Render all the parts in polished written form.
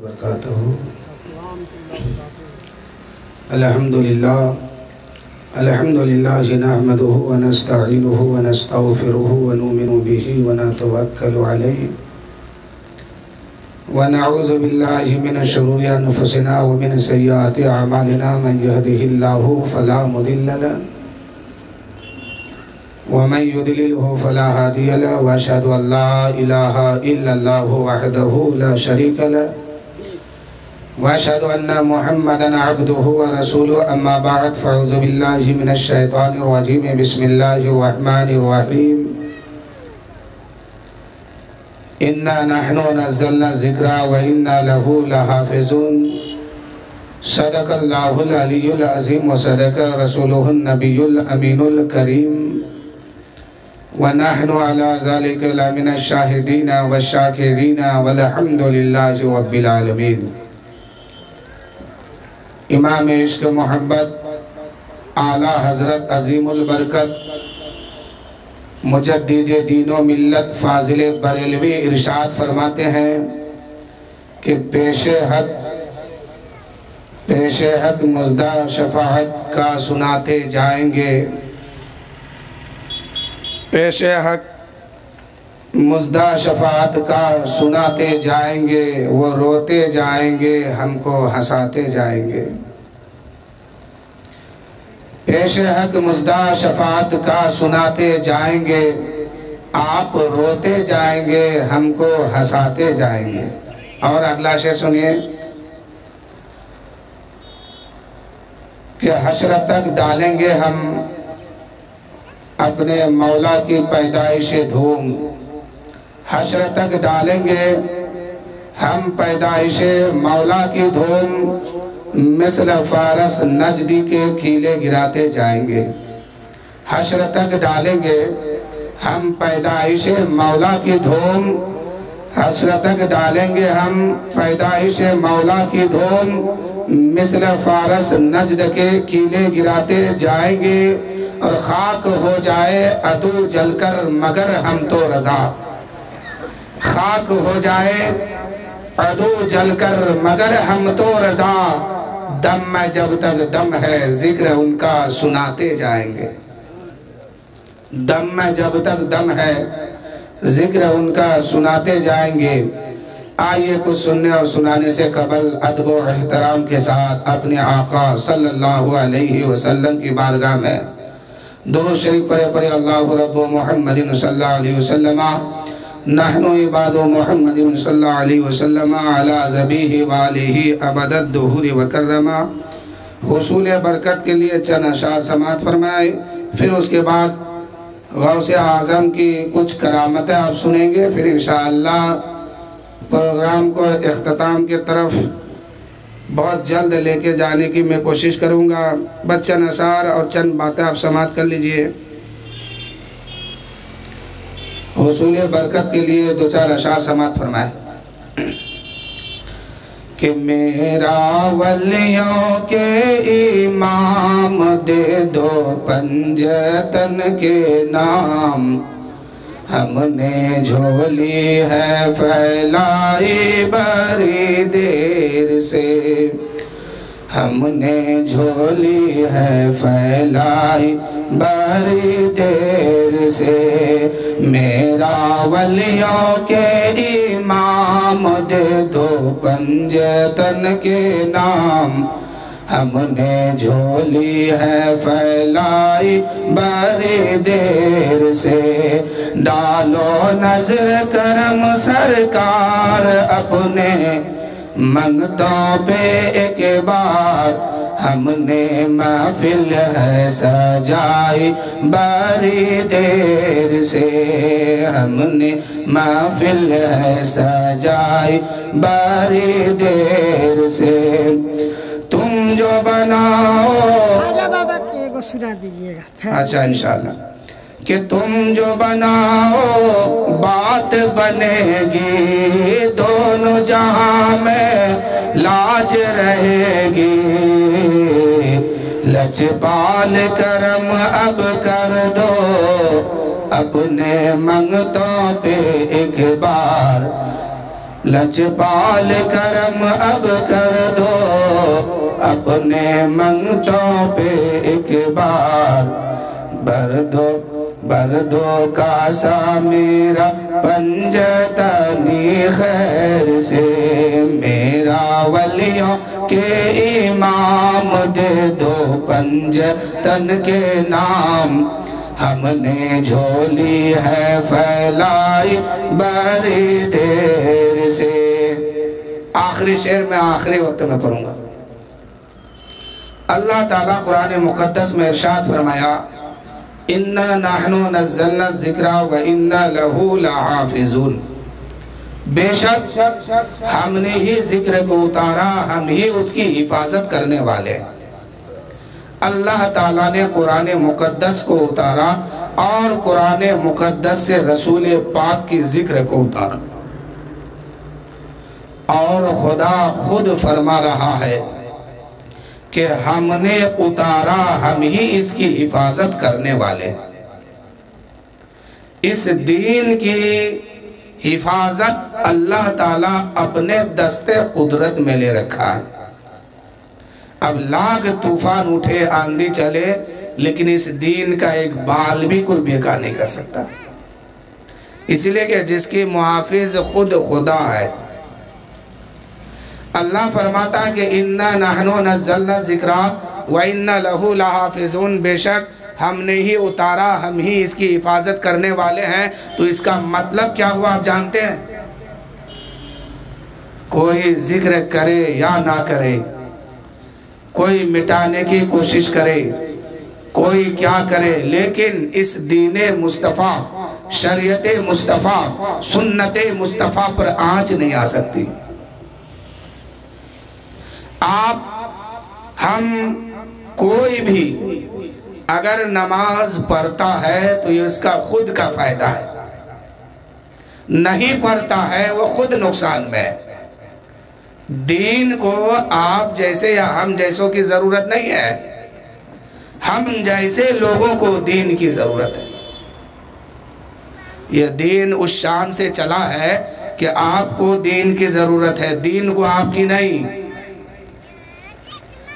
وبرکاتہ۔ الحمدللہ نحمده ونستعینه ونستغفره ونؤمن به ونتوکل علیہ ونعوذ باللہ من شرور انفسنا ومن سیئات اعمالنا من يهده الله فلا مضل له ومن يضلله فلا هادي له واشهد ان لا اله الا الله وحده لا شريك له واشهد ان محمدا عبده ورسوله اما بعد فاعوذ بالله من الشیطان الرجیم بسم اللہ الرحمن الرحیم انا نحن نزلنا الذکر وانا له لحافظون صدق اللہ العلی العظیم وصدق رسوله النبی الامین الکریم ونحن على ذلك لمن الشاہدین والشاکرین والحمد للہ رب العالمین۔ امام عشق محبت اعلیٰ حضرت عظیم البرکت مجدد دین و ملت فاضل بریلوی ارشاد فرماتے ہیں کہ پیش حق مزدہ شفاعت کا سناتے جائیں گے، پیش حق مزدہ شفاعت کا سناتے جائیں گے، وہ روتے جائیں گے، ہم کو ہنساتے جائیں گے۔ پیش حق مزدہ شفاعت کا سناتے جائیں گے، آپ روتے جائیں گے، ہم کو ہنساتے جائیں گے۔ اور اگلا شعر سنیے کہ حشر تک ڈالیں گے ہم اپنے مولا کی پیدائش دھوم، حشر تک ڈالیں گے ہم پیدائش مولا کی دھوم، مثل فارس نجدی کے کھیلے گراتے جائیں گے۔ حشر تک ڈالیں گے ہم پیدائش مولا کی دھوم، حشر تک ڈالیں گے ہم پیدائش مولا کی دھوم، مثل فارس نجد کے کھیلے گراتے جائیں گے، اور خاک ہو جائے عدو جل کر مگر ہم تو رضا، خاک ہو جائے عدو جل کر مگر ہم تو رضا، دم میں جب تک دم ہے ذکر ان کا سناتے جائیں گے، دم میں جب تک دم ہے ذکر ان کا سناتے جائیں گے۔ آئیے کچھ سننے اور سنانے سے قبل ادب و احترام کے ساتھ اپنے آقا صلی اللہ علیہ وسلم کی بارگاہ میں درود شریف پڑھے اللہ رب محمد صلی اللہ علیہ وسلم نحن عباد محمد صلی اللہ علیہ وسلم علی ذبیہ والہ ابد الدہور وکرما۔ حصول برکت کے لیے چند اشعار سماعت فرمائے، پھر اس کے بعد غوث اعظم کی کچھ کرامتیں آپ سنیں گے، پھر انشاءاللہ پروگرام کو اختتام کی طرف بہت جلد لے کے جانے کی میں کوشش کروں گا۔ بس چند اشعار اور چند باتیں آپ سماعت کر لیجئے۔ حصول برکت کے لیے دو چار اشعار سماعت فرمائے کہ میرا ولیوں کے امام دے دو پنجتن کے نام، ہم نے جھولی ہے پھیلائی بڑی دیر سے، ہم نے جھولی ہے پھیلائی بڑی دیر سے، میرا ولیوں کے امام دے دو پنجتن کے نام، ہم نے جھولی ہے پھیلائی بڑی دیر سے، ڈالو نظر کرم سرکار اپنے منگتوں پہ ایک بار، ہم نے محفل ہے سجائی بڑی دیر سے، ہم نے محفل ہے سجائی بڑی دیر سے، تم جو بناؤ آجا بابا کے کو سنا دیجئے گا۔ اچھا انشاءاللہ کہ تم جو بناؤ بات بنے گی، دونوں جہاں میں لاج رہے گی، لجپال کرم اب کر دو اپنے منگتوں پہ ایک بار، لجپال کرم اب کر دو اپنے منگتوں پہ ایک بار، بردو کاسا میرا پنجتنی خیر سے، میرا ولیوں کے امام دے دو پنجتن کے نام، ہم نے جھولی ہے پھیلائی بڑی دیر سے۔ آخری شعر میں آخری وقت میں پڑھوں گا۔ اللہ تعالیٰ قرآن مقدس میں ارشاد فرمایا اِنَّا نَحْنُ نَزَّلْنَا الذِّكْرَ وَإِنَّا لَهُ لَحَافِظُونَ، بے شک ہم نے ہی ذکر کو اتارا، ہم ہی اس کی حفاظت کرنے والے۔ اللہ تعالیٰ نے قرآن مقدس کو اتارا اور قرآن مقدس سے رسول پاک کی ذکر کو اتارا، اور خدا خود فرما رہا ہے کہ ہم نے اتارا، ہم ہی اس کی حفاظت کرنے والے۔ اس دین کی حفاظت اللہ تعالیٰ اپنے دست قدرت میں لے رکھا ہے۔ اب لاکھ طوفان اٹھے، آندھی چلے، لیکن اس دین کا ایک بال بھی کوئی بیکار نہیں کر سکتا، اس لیے کہ جس کی محافظ خود خدا ہے۔ اللہ فرماتا ہے کہ اِنَّا نَحْنُ نَزَّلْنَا الذِّكْرَ وَإِنَّا لَهُ لَحَافِظُونَ، بے شک ہم نے ہی اتارا، ہم ہی اس کی حفاظت کرنے والے ہیں۔ تو اس کا مطلب کیا ہوا آپ جانتے ہیں؟ کوئی ذکر کرے یا نہ کرے، کوئی مٹانے کی کوشش کرے، کوئی کیا کرے، لیکن اس دین مصطفیٰ، شریعت مصطفیٰ، سنت مصطفیٰ پر آنچ نہیں آ سکتی۔ ہم کوئی بھی اگر نماز پڑھتا ہے تو یہ اس کا خود کا فائدہ ہے، نہیں پڑھتا ہے وہ خود نقصان میں ہے۔ دین کو آپ جیسے یا ہم جیسوں کی ضرورت نہیں ہے، ہم جیسے لوگوں کو دین کی ضرورت ہے۔ یہ دین اس شان سے چلا ہے کہ آپ کو دین کی ضرورت ہے، دین کو آپ کی نہیں۔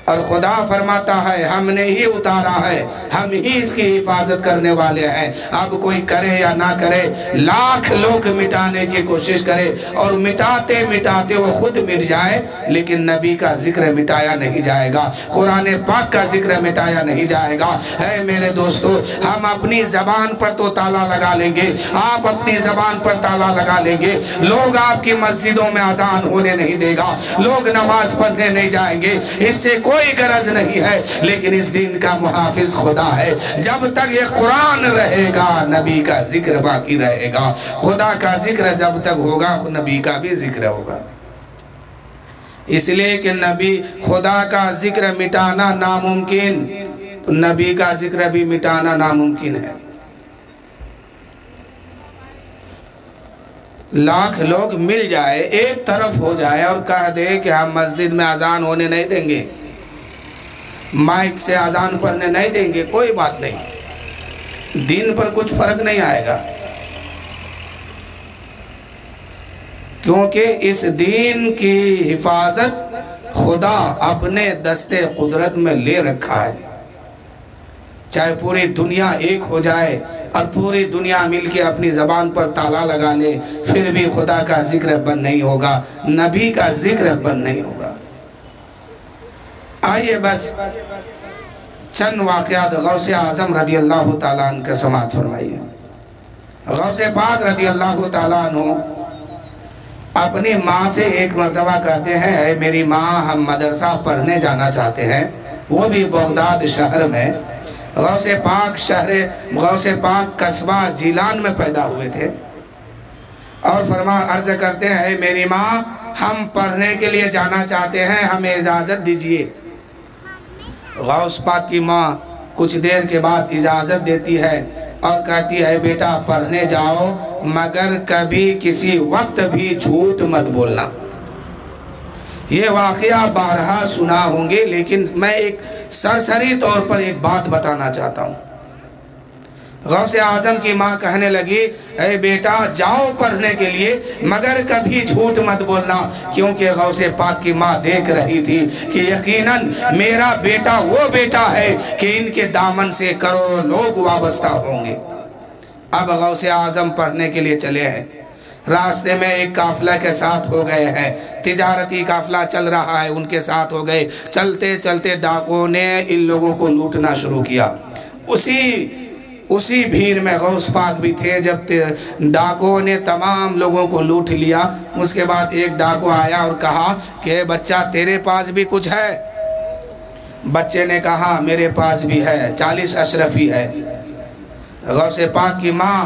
اور خدا فرماتا ہے ہم نے ہی اتارا ہے، ہم ہی اس کی حفاظت کرنے والے ہیں۔ اب کوئی کرے یا نہ کرے، لاکھ لوگ مٹانے کی کوشش کرے اور مٹاتے مٹاتے وہ خود مٹ جائے، لیکن نبی کا ذکر مٹایا نہیں جائے گا، قرآن پاک کا ذکر مٹایا نہیں جائے گا۔ اے میرے دوستو، ہم اپنی زبان پر تو تالا لگا لیں گے، آپ اپنی زبان پر تالا لگا لیں گے، لوگ آپ کی مسجدوں میں اذان ہونے نہیں دے گا، لوگ نماز پڑھنے نہیں جائیں گے، اس سے کوئی غرض نہیں ہے، لیکن اس دین کا محافظ خدا ہے۔ جب تک یہ قرآن رہے گا، نبی کا ذکر باقی رہے گا، خدا کا ذکر جب تک ہوگا، نبی کا بھی ذکر ہوگا۔ اس لیے کہ نبی، خدا کا ذکر مٹانا ناممکن، تو نبی کا ذکر بھی مٹانا ناممکن ہے۔ لاکھ لوگ مل جائے، ایک طرف ہو جائے اور کہہ دے کہ ہم مسجد میں اذان ہونے نہیں دیں گے، مائک سے اذان پڑھنے نہیں دیں گے، کوئی بات نہیں، دین پر کچھ فرق نہیں آئے گا، کیونکہ اس دین کی حفاظت خدا اپنے دست قدرت میں لے رکھا ہے۔ چاہے پوری دنیا ایک ہو جائے اور پوری دنیا مل کے اپنی زبان پر تالا لگا لے، پھر بھی خدا کا ذکر بند نہیں ہوگا، نبی کا ذکر بند نہیں ہوگا۔ آئیے بس چند واقعات غوث اعظم رضی اللہ تعالیٰ عنہ کا سماعت فرمائیے۔ غوث پاک رضی اللہ تعالیٰ عنہ اپنی ماں سے ایک مرتبہ کہتے ہیں، اے میری ماں، ہم مدرسہ پڑھنے جانا چاہتے ہیں، وہ بھی بغداد شہر میں۔ غوث پاک قصبہ جیلان میں پیدا ہوئے تھے، اور عرض کرتے ہیں، اے میری ماں، ہم پڑھنے کے لیے جانا چاہتے ہیں، ہمیں اجازت دیجئے۔ غوث پاک کی ماں کچھ دیر کے بعد اجازت دیتی ہے اور کہتی ہے، بیٹا پڑھنے جاؤ، مگر کبھی کسی وقت بھی جھوٹ مت بولنا۔ یہ واقعہ بارہا سنا ہوں گے، لیکن میں ایک سرسری طور پر ایک بات بتانا چاہتا ہوں۔ غوث اعظم کی ماں کہنے لگی اے بیٹا جاؤ پڑھنے کے لیے مگر کبھی جھوٹ مت بولنا، کیونکہ غوث پاک کی ماں دیکھ رہی تھی کہ یقیناً میرا بیٹا وہ بیٹا ہے کہ ان کے دامن سے کروڑوں لوگ وابستہ ہوں گے۔ اب غوث اعظم پڑھنے کے لیے چلے ہیں، راستے میں ایک قافلہ کے ساتھ ہو گئے ہیں، تجارتی قافلہ چل رہا ہے، ان کے ساتھ ہو گئے۔ چلتے چلتے ڈاکوؤں نے ان لوگوں کو لوٹنا شروع کیا۔ اسی بھیڑ میں غوث پاک بھی تھے۔ جب ڈاکوؤں نے تمام لوگوں کو لوٹ لیا، اس کے بعد ایک ڈاکو آیا اور کہا کہ بچہ تیرے پاس بھی کچھ ہے؟ بچے نے کہا میرے پاس بھی ہے، 40 اشرفی ہے۔ غوث پاک کی ماں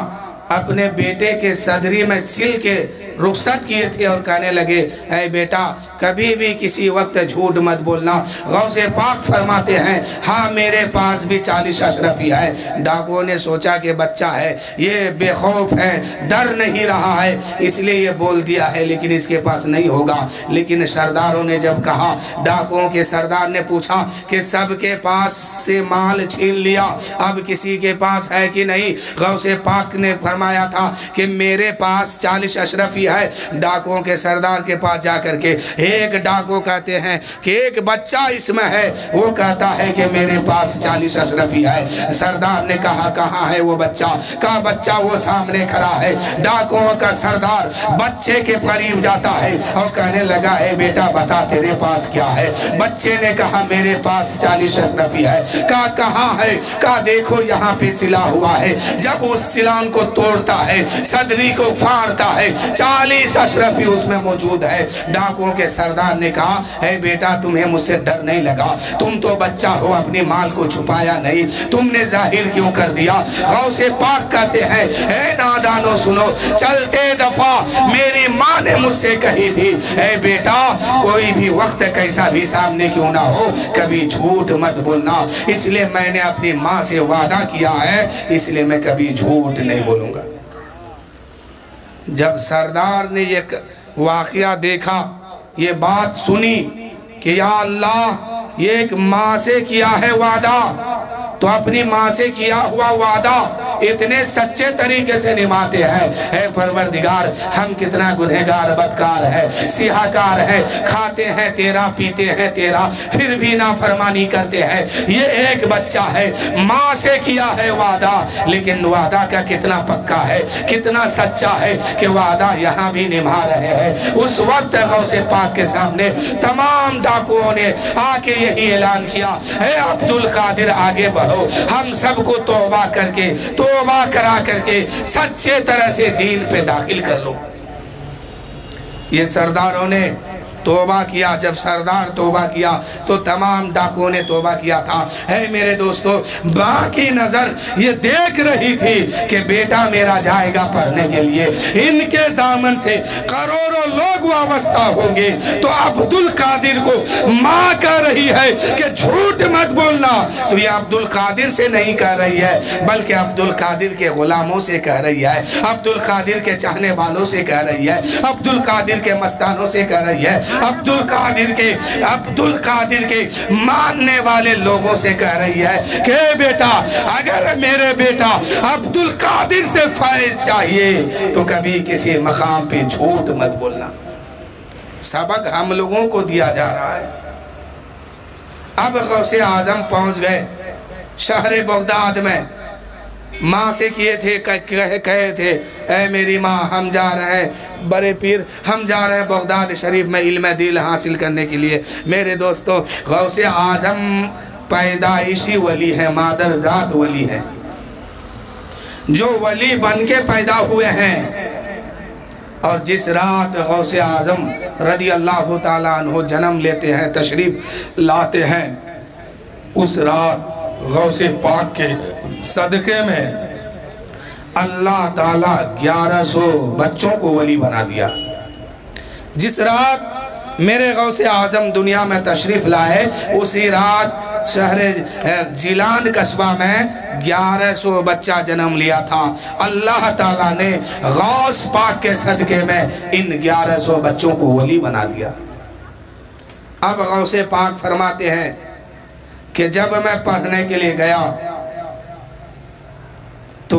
اپنے بیٹے کے صدری میں سل کے رخصت کیے تھے اور کہنے لگے اے بیٹا کبھی بھی کسی وقت جھوٹ مت بولنا۔ غوث پاک فرماتے ہیں ہاں میرے پاس بھی 40 اشرفی ہے۔ ڈاکوؤں نے سوچا کہ بچہ ہے، یہ بے خوف ہے، ڈر نہیں رہا ہے، اس لیے یہ بول دیا ہے، لیکن اس کے پاس نہیں ہوگا۔ لیکن سرداروں نے جب کہا، ڈاکوؤں کے سردار نے پوچھا کہ سب کے پاس سے مال چھین لیا، اب کسی کے پاس ہے کہ نہیں؟ غوث پاک نے فرمایا تھا کہ میرے پاس 40 اشرفی ہے۔ ڈاکوؤں کے سردار کے پاس جا کر کے ایک ڈاکو کہتے ہیں کہ ایک بچہ اس میں ہے، وہ کہتا ہے کہ میرے پاس 40 اشرفی ہے۔ سردار نے کہا کہاں ہے وہ بچہ؟ کہا بچہ وہ سامنے کھڑا ہے۔ ڈاکوؤں کا سردار بچے کے قریب جاتا ہے اور کہنے لگا اے بیٹا بتا تیرے پاس کیا ہے؟ بچے نے کہا میرے پاس 40 اشرفی ہے۔ کہا کہاں ہے؟ کہا دیکھو یہاں پہ سلا ہوا ہے۔ جب اس سلان کو توڑتا ہے، صدری کو پھاڑتا ہے، 40 اشرفی اس میں موجود ہے۔ ڈاکوؤں کے سردار نے کہا اے بیٹا تمہیں مجھ سے ڈر نہیں لگا؟ تم تو بچہ ہو، اپنی مال کو چھپایا نہیں، تم نے ظاہر کیوں کر دیا؟ غوث پاک کہتے ہیں اے نادانو سنو، چلتے دفعہ میری ماں نے مجھ سے کہی تھی اے بیٹا کوئی بھی وقت کیسا بھی سامنے کیوں نہ ہو کبھی جھوٹ مت بولنا، اس لیے میں نے اپنی ماں سے وعدہ کیا ہے، اس لیے میں کبھی جھوٹ نہیں بولوں گا۔ جب سردار نے یہ واقعہ دیکھا، یہ بات سنی کہ یا اللہ یہ ایک ماں سے کیا ہے وعدہ، تو اپنی ماں سے کیا ہوا وعدہ اتنے سچے طریقے سے نبھاتے ہیں۔ اے پروردگار ہم کتنا گنہگار بدکار ہے، سیاہکار ہے، کھاتے ہیں تیرا پیتے ہیں تیرا پھر بھی نافرمانی کرتے ہیں۔ یہ ایک بچہ ہے، ماں سے کیا ہے وعدہ، لیکن وعدہ کا کتنا پکا ہے، کتنا سچا ہے کہ وعدہ یہاں بھی نبھا رہے ہیں۔ اس وقت غوث پاک کے سامنے تمام ڈاکوؤں نے آ کے یہی اعلان کیا اے عبدالقادر آگے بڑھو، ہم سب کو توبہ کر کے توبہ کرا کر کے سچے طرح سے دین پہ داخل کر لو۔ یہ سرداروں نے توبہ کیا۔ جب سردار توبہ کیا تو تمام ڈاکوؤں نے توبہ کیا تھا۔ اے میرے دوستو ماں کی نظر یہ دیکھ رہی تھی کہ بیٹا میرا جائے گا پڑھنے کے لیے، ان کے دامن سے کروڑوں لوگ وابستہ ہوں گے، تو عبدالقادر کو ماں کہہ رہی ہے کہ جھوٹ مت بولنا، تو یہ عبدالقادر سے نہیں کہہ رہی ہے بلکہ عبدالقادر کے غلاموں سے کہہ رہی ہے، عبدالقادر کے چاہنے والوں سے کہہ رہی ہے، عبدالقادر کے مستانوں سے کہہ رہی ہے، عبدالقادر کے ماننے والے لوگوں سے کہہ رہی ہے کہ بیٹا اگر میرے بیٹا عبدالقادر سے فائز چاہیے تو کبھی کسی مقام پہ جھوٹ مت بولنا۔ سبق ہم لوگوں کو دیا جا رہا ہے۔ اب غوث اعظم پہنچ گئے شہر بغداد میں، ماں سے کیے تھے کہے تھے اے میری ماں ہم جا رہے ہیں بڑے پیر، ہم جا رہے ہیں بغداد شریف میں علم دین حاصل کرنے کے لیے۔ میرے دوستو غوث اعظم پیدائشی ولی ہے، مادر ذات ولی ہے، جو ولی بن کے پیدا ہوئے ہیں۔ اور جس رات غوث اعظم رضی اللہ تعالیٰ عنہ جنم لیتے ہیں، تشریف لاتے ہیں، اس رات غوث پاک کے صدقے میں اللہ تعالیٰ 1100 بچوں کو ولی بنا دیا۔ جس رات میرے غوث اعظم دنیا میں تشریف لائے، اسی رات شہر جیلان قصبہ میں 1100 بچہ جنم لیا تھا۔ اللہ تعالیٰ نے غوث پاک کے صدقے میں ان 1100 بچوں کو ولی بنا دیا۔ اب غوث پاک فرماتے ہیں کہ جب میں پڑھنے کے لیے گیا تو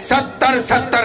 70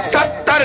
70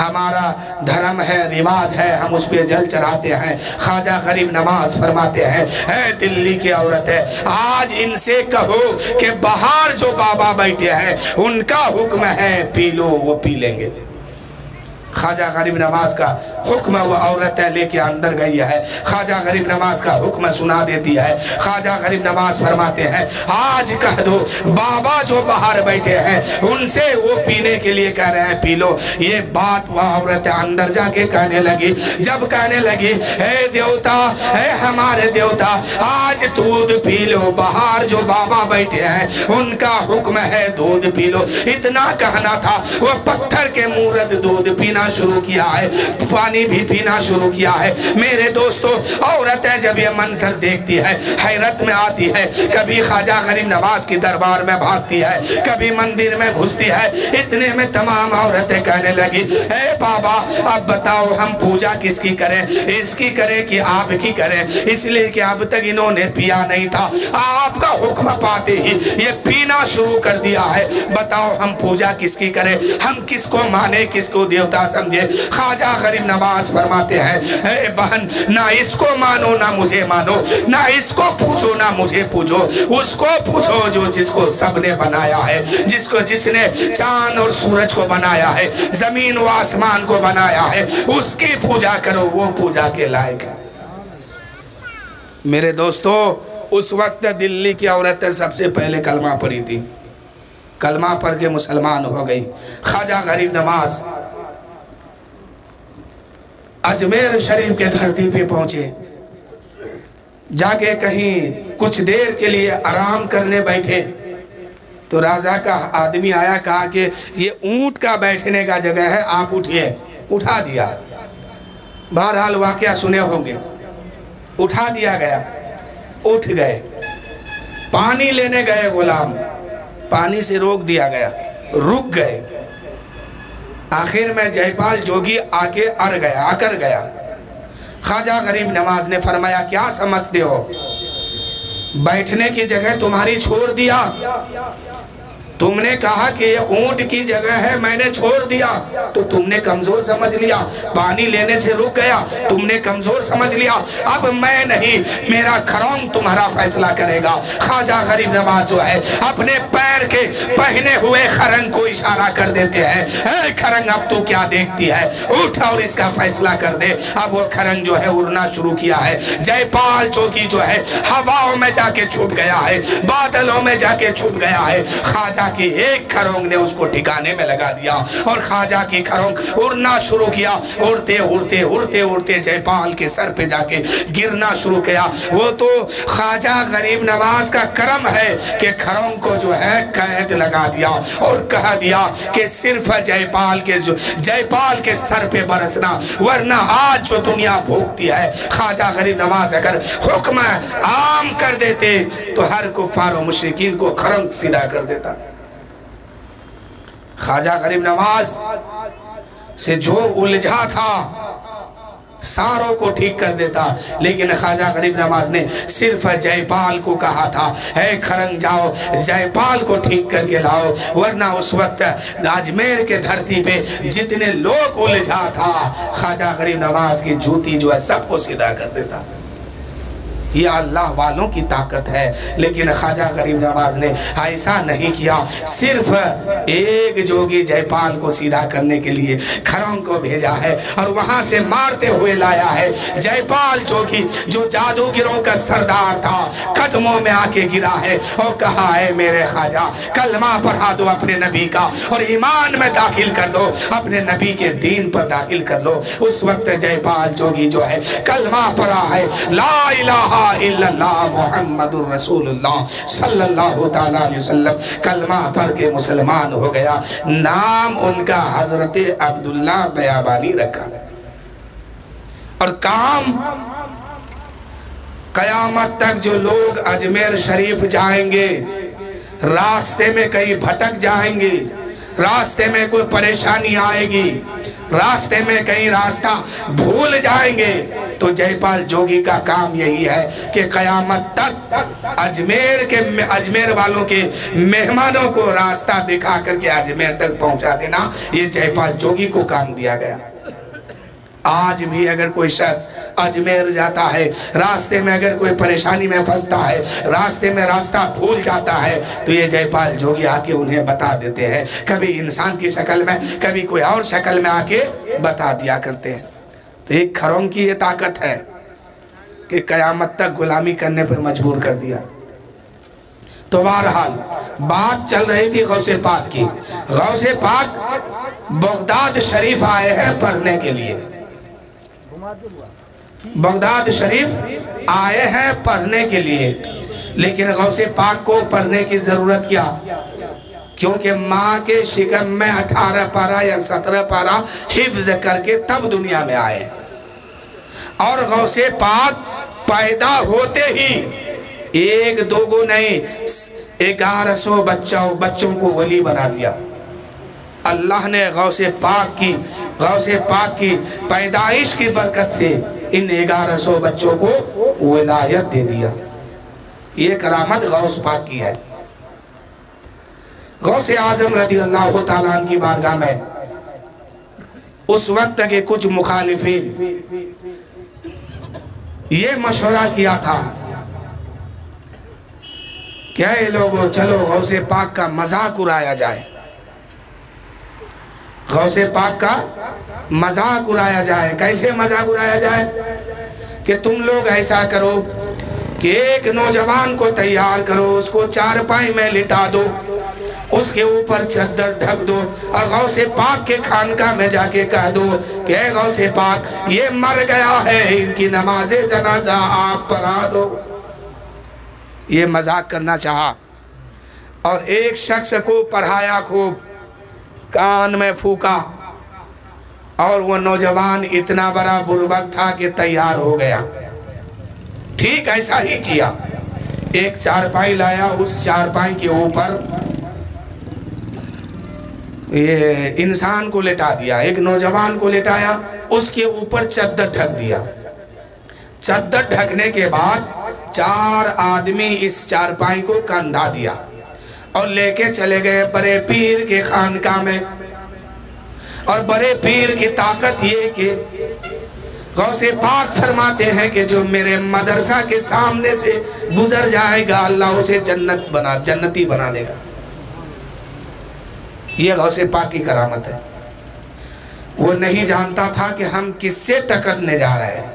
ہمارا دھرم ہے، رواج ہے، ہم اس پہ جل چڑھاتے ہیں۔ خواجہ غریب نواز فرماتے ہیں اے دلی کی عورت ہے، آج ان سے کہو کہ باہر جو بابا بیٹھے ہیں ان کا حکم ہے پی لو، وہ پی لیں گے۔ خواجہ غریب نواز کا حکم وہ عورت ہے لے کے اندر گئی ہے، خواجہ غریب نواز کا حکم سنا دیتی ہے۔ خواجہ غریب نواز فرماتے ہیں آج کہہ دو بابا جو باہر بیٹھے ہیں ان سے وہ پینے کے لیے کہہ رہے ہیں پی لو۔ یہ بات وہ عورت اندر جا کے کہنے لگی، جب کہنے لگی اے دیوتا، اے ہمارے دیوتا، آج دودھ پی لو، باہر جو بابا بیٹھے ہیں ان کا حکم ہے دودھ پی لو۔ اتنا کہنا تھا، وہ پتھر کے مورد دودھ پینا شروع کیا ہے، پانی بھی پینا شروع کیا ہے۔ میرے دوستو، عورتیں جب یہ منظر دیکھتی ہے حیرت میں آتی ہے، کبھی خواجہ غریب نواز کی دربار میں بھاگتی ہے، کبھی مندر میں گھستی ہے۔ اتنے میں تمام عورتیں کہنے لگی اے بابا اب بتاؤ ہم پوجا کس کی کریں، اس کی کریں کہ آپ کی کریں، اس لیے کہ اب تک انہوں نے پیا نہیں تھا، آپ کا حکم پاتے ہی یہ پینا شروع کر دیا ہے، بتاؤ ہم پوجا کس کی کریں، ہم کس کو مانے، کس کو دیوتا سمجھے۔ خواجہ غریب نواز فرماتے ہیں اے بہن، نہ اس کو مانو نہ مجھے مانو، نہ اس کو پوچھو نہ مجھے پوچھو، اس کو پوچھو جو جس کو سب نے بنایا ہے، جس نے چاند اور سورج کو بنایا ہے، زمین و آسمان کو بنایا ہے، اس کی پوجا کرو، وہ پوجا کے لائق ہے۔ میرے دوستو، اس وقت دلی کی عورتیں سب سے پہلے کلمہ پڑھی تھی، کلمہ پڑھ کے مسلمان ہو گئی۔ خواجہ غریب نواز اجمیر شریف کے دھرتی پہ پہنچے، جا کے کہیں کچھ دیر کے لیے آرام کرنے بیٹھے تو راجہ کا آدمی آیا، کہا کہ یہ اونٹ کا بیٹھنے کا جگہ ہے، آپ اٹھئے، اٹھا دیا۔ بہرحال واقعہ سنے ہوں گے، اٹھا دیا گیا، اٹھ گئے، پانی لینے گئے غلام، پانی سے روک دیا گیا، رک گئے، آخر میں جے پال جوگی آکے آ کر گیا۔ خواجہ غریب نواز نے فرمایا کیا سمجھتے ہو، بیٹھنے کی جگہ تمہاری چھوڑ دیا، تم نے کہا کہ یہ اونٹ کی جگہ ہے، میں نے چھوڑ دیا تو تم نے کمزور سمجھ لیا، پانی لینے سے رک گیا، تم نے کمزور سمجھ لیا، اب میں نہیں، میرا کھرونگ تمہارا فیصلہ کرے گا۔ خواجہ غریب نواز جو ہے اپنے پیر کے پہنے ہوئے خرنگ کو اشارہ کر دیتے ہیں، اے خرنگ اب تو کیا دیکھتی ہے، اٹھ اور اس کا فیصلہ کر دے۔ اب وہ خرنگ جو ہے اڑنا شروع کیا ہے، جے پال چوکی جو ہے ہواوں میں جا کے چھپ گیا ہے، بادلوں میں جا کے چھپ گیا ہے۔ خواجہ کی ایک کھرونگ نے اس کو ٹھکانے میں لگا دیا اور خواجہ کی کھرونگ اڑنا شروع کیا، اڑتے اڑتے اڑتے اڑتے جے پال کے سر پہ جا کے گرنا شروع کیا۔ وہ تو خواجہ غریب نواز کا کرم ہے کہ کھرونگ کو جو ہے قید لگا دیا اور کہا دیا کہ صرف جے پال کے سر پہ برسنا، ورنہ آج جو دنیا بھوگتی ہے۔ خواجہ غریب نواز اگر حکم عام کر دیتے تو ہر کفار و مشرکین کو کھرونگ سیدھا کر دیتا۔ خواجہ غریب نواز سے جو الجھا تھا ساروں کو ٹھیک کر دیتا، لیکن خواجہ غریب نواز نے صرف جے پال کو کہا تھا اے کھرنگ جاؤ جے پال کو ٹھیک کر کے لاؤ، ورنہ اس وقت اجمیر کے دھرتی پہ جتنے لوگ الجھا تھا خواجہ غریب نواز کی جوتی جو ہے سب کو سیدھا کر دیتا۔ یہ اللہ والوں کی طاقت ہے، لیکن خواجہ غریب نواز نے ایسا نہیں کیا، صرف ایک جوگی جے پال کو سیدھا کرنے کے لیے کھرونگ کو بھیجا ہے اور وہاں سے مارتے ہوئے لایا ہے۔ جے پال جوگی جو جادوگروں کا سردار تھا قدموں میں آ کے گرا ہے اور کہا ہے میرے خواجہ کلمہ پڑھا دو اپنے نبی کا اور ایمان میں داخل کر دو، اپنے نبی کے دین پر داخل کر لو۔ اس وقت جے پال جوگی جو ہے کلمہ پڑھا ہے، لا الہ الا اللہ محمد الرسول اللہ صلی اللہ تعالیٰ علیہ وسلم، کلمہ پڑھ کے مسلمان ہو گیا۔ نام ان کا حضرت عبداللہ بیابانی رکھا اور کام قیامت تک جو لوگ اجمیر شریف جائیں گے، راستے میں کہیں بھٹک جائیں گے، راستے میں کوئی پریشانی آئے گی، راستے میں کہیں راستہ بھول جائیں گے تو جےپال جوگی کا کام یہی ہے کہ قیامت تک اجمیر والوں کے مہمانوں کو راستہ دکھا کر کے اجمیر تک پہنچا دینا، یہ جےپال جوگی کو کام دیا گیا۔ آج بھی اگر کوئی شخص اجمیر جاتا ہے، راستے میں اگر کوئی پریشانی میں پھنستا ہے، راستے میں راستہ بھول جاتا ہے، تو یہ جےپال جوگی آ کے انہیں بتا دیتے ہیں، کبھی انسان کی شکل میں، کبھی کوئی اور شکل میں آ کے بتا دیا کرتے ہیں۔ تو ایک کھروں کی یہ طاقت ہے کہ قیامت تک غلامی کرنے پر مجبور کر دیا۔ تو بہرحال بات چل رہی تھی غوث پاک کی۔ غوث پاک بغداد شریف آئے ہیں پڑھنے کے لیے، بغداد شریف آئے ہیں پڑھنے کے لیے، لیکن غوث پاک کو پڑھنے کی ضرورت کیا؟ کیونکہ ماں کے شکم میں 18 پارہ یا 17 پارہ حفظ کر کے تب دنیا میں آئے، اور غوث پاک پیدا ہوتے ہی ایک دو گو نہیں 1100 بچوں کو ولی بنا دیا۔ اللہ نے غوث پاک کی پیدائش کی برکت سے ان 1100 بچوں کو ولایت دے دیا۔ یہ کرامت غوث پاک کی ہے۔ غوث اعظم رضی اللہ تعالیٰ عنہ کی بارگاہ میں اس وقت کے کچھ مخالفین یہ مشورہ کیا تھا کہ اے لوگو چلو غوث پاک کا مذاق اڑایا جائے، غوث پاک کا مذاق اڑایا جائے۔ کیسے مذاق اڑایا جائے؟ کہ تم لوگ ایسا کرو کہ ایک نوجوان کو تیار کرو، اس کو چارپائی میں لٹا دو، اس کے اوپر چادر ڈھک دو، اور غوث پاک کے خانقاہ میں جا کے کہہ دو کہ اے غوث پاک یہ مر گیا ہے، ان کی نماز جنازہ آپ پڑھا دو۔ یہ مذاق کرنا چاہا، اور ایک شخص کو پڑھایا، خوب کان میں پھونکا، اور وہ نوجوان اتنا بڑا بربک تھا کہ تیار ہو گیا۔ ٹھیک ایسا ہی کیا، ایک چارپائی لایا، اس چارپائی کے اوپر یہ انسان کو لٹا دیا، ایک نوجوان کو لٹایا، اس کے اوپر چادر ڈھک دیا۔ چادر ڈھکنے کے بعد 4 آدمی اس چارپائی کو کندھا دیا اور لے کے چلے گئے بڑے پیر کے خانقاہ میں۔ اور بڑے پیر کی طاقت یہ کہ غوث پاک فرماتے ہیں کہ جو میرے مدرسہ کے سامنے سے گزر جائے گا اللہ اسے جنتی بنا دے گا۔ یہ غوث پاک کی کرامت ہے۔ وہ نہیں جانتا تھا کہ ہم کس سے ٹکرنے جا رہے ہیں،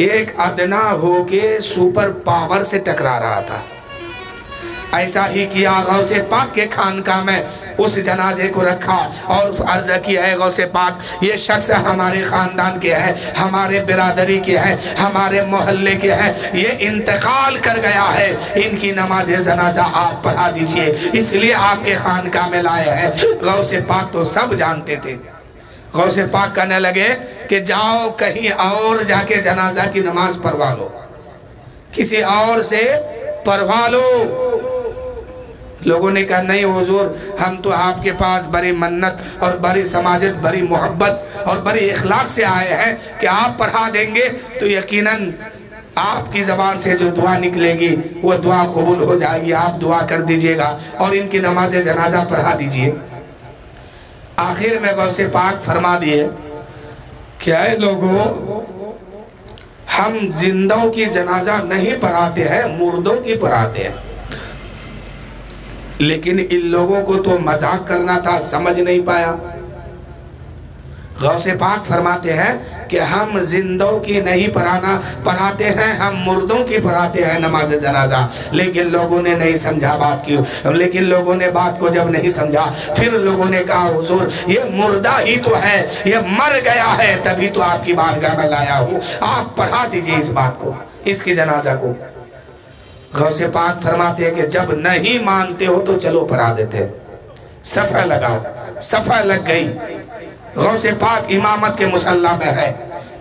ایک ادنا ہو کے سپر پاور سے ٹکرا رہا تھا۔ ایسا ہی کیا، غوث پاک کے خانقاہ میں اس جنازے کو رکھا اور عرض کیا ہے غوث پاک یہ شخص ہمارے خاندان کے ہے، ہمارے برادری کے ہے، ہمارے محلے کے ہے، یہ انتقال کر گیا ہے، ان کی نماز جنازہ آپ پڑھا دیجئے، اس لیے آپ کے خانقاہ میں لائے ہیں۔ غوث پاک تو سب جانتے تھے۔ غوث پاک کہنے لگے کہ جاؤ کہیں اور جا کے جنازہ کی نماز پڑھوا لو، کسی اور سے پڑھوا لو۔ لوگوں نے کہا نہیں حضور، ہم تو آپ کے پاس بڑی منت اور بڑی سماجت، بڑی محبت اور بڑی اخلاق سے آئے ہیں کہ آپ پڑھا دیں گے تو یقیناً آپ کی زبان سے جو دعا نکلے گی وہ دعا قبول ہو جائے گی، آپ دعا کر دیجئے گا اور ان کی نماز جنازہ پڑھا دیجئے۔ آخر میں غوث پاک فرما دیے کہ اے لوگوں، ہم زندوں کی جنازہ نہیں پڑھاتے ہیں، مردوں کی پڑھاتے ہیں۔ لیکن ان لوگوں کو تو مذاق کرنا تھا، سمجھ نہیں پایا۔ غوث پاک فرماتے ہیں کہ ہم زندوں کی نہیں پڑھاتے ہیں، ہم مردوں کی پڑھاتے ہیں نماز جنازہ۔ لیکن لوگوں نے نہیں سمجھا بات کی، لیکن لوگوں نے بات کو جب نہیں سمجھا، پھر لوگوں نے کہا حضور یہ مردہ ہی تو ہے، یہ مر گیا ہے، تبھی تو آپ کی بارگاہ میں لایا ہوں، آپ پڑھا دیجئے اس بات کو، اس کی جنازہ کو۔ غوث پاک فرماتے ہیں کہ جب نہیں مانتے ہو تو چلو پڑھا دیتے، صفحہ لگاؤ۔ صفحہ لگ گئی، غوث پاک امامت کے مصلی میں ہے،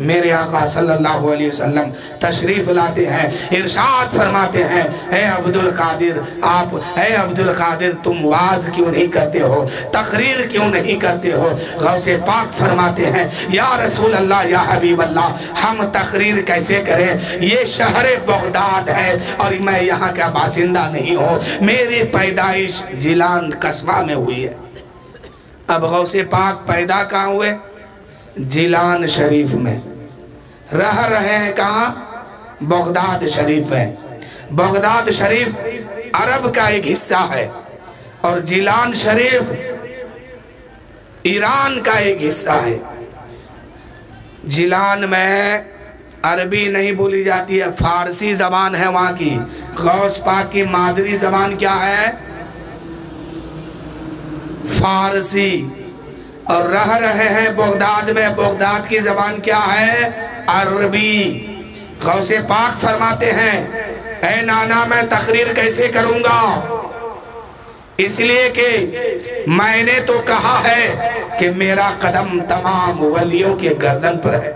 میرے آقا صلی اللہ علیہ وسلم تشریف لاتے ہیں، ارشاد فرماتے ہیں اے عبدالقادر اے عبدالقادر تم واز کیوں نہیں کرتے ہو، تقریر کیوں نہیں کرتے ہو؟ غوث پاک فرماتے ہیں یا رسول اللہ یا حبیب اللہ ہم تقریر کیسے کریں؟ یہ شہر بغداد ہے اور میں یہاں کا باشندہ نہیں ہوں، میری پیدائش جیلان قصبہ میں ہوئی ہے۔ اب غوث پاک پیدا کہاں ہوئے؟ جیلان شریف میں، رہ رہے ہیں کہاں؟ بغداد شریف ہے۔ بغداد شریف عرب کا ایک حصہ ہے اور جیلان شریف ایران کا ایک حصہ ہے۔ جیلان میں عربی نہیں بولی جاتی ہے، فارسی زبان ہے وہاں کی۔ غوث پاک کی مادری زبان کیا ہے؟ فارسی، اور رہ رہے ہیں بغداد میں، بغداد کی زبان کیا ہے؟ عربی۔ غوث پاک فرماتے ہیں اے نانا میں تقریر کیسے کروں گا؟ اس لیے کہ میں نے تو کہا ہے کہ میرا قدم تمام ولیوں کے گردن پر ہے۔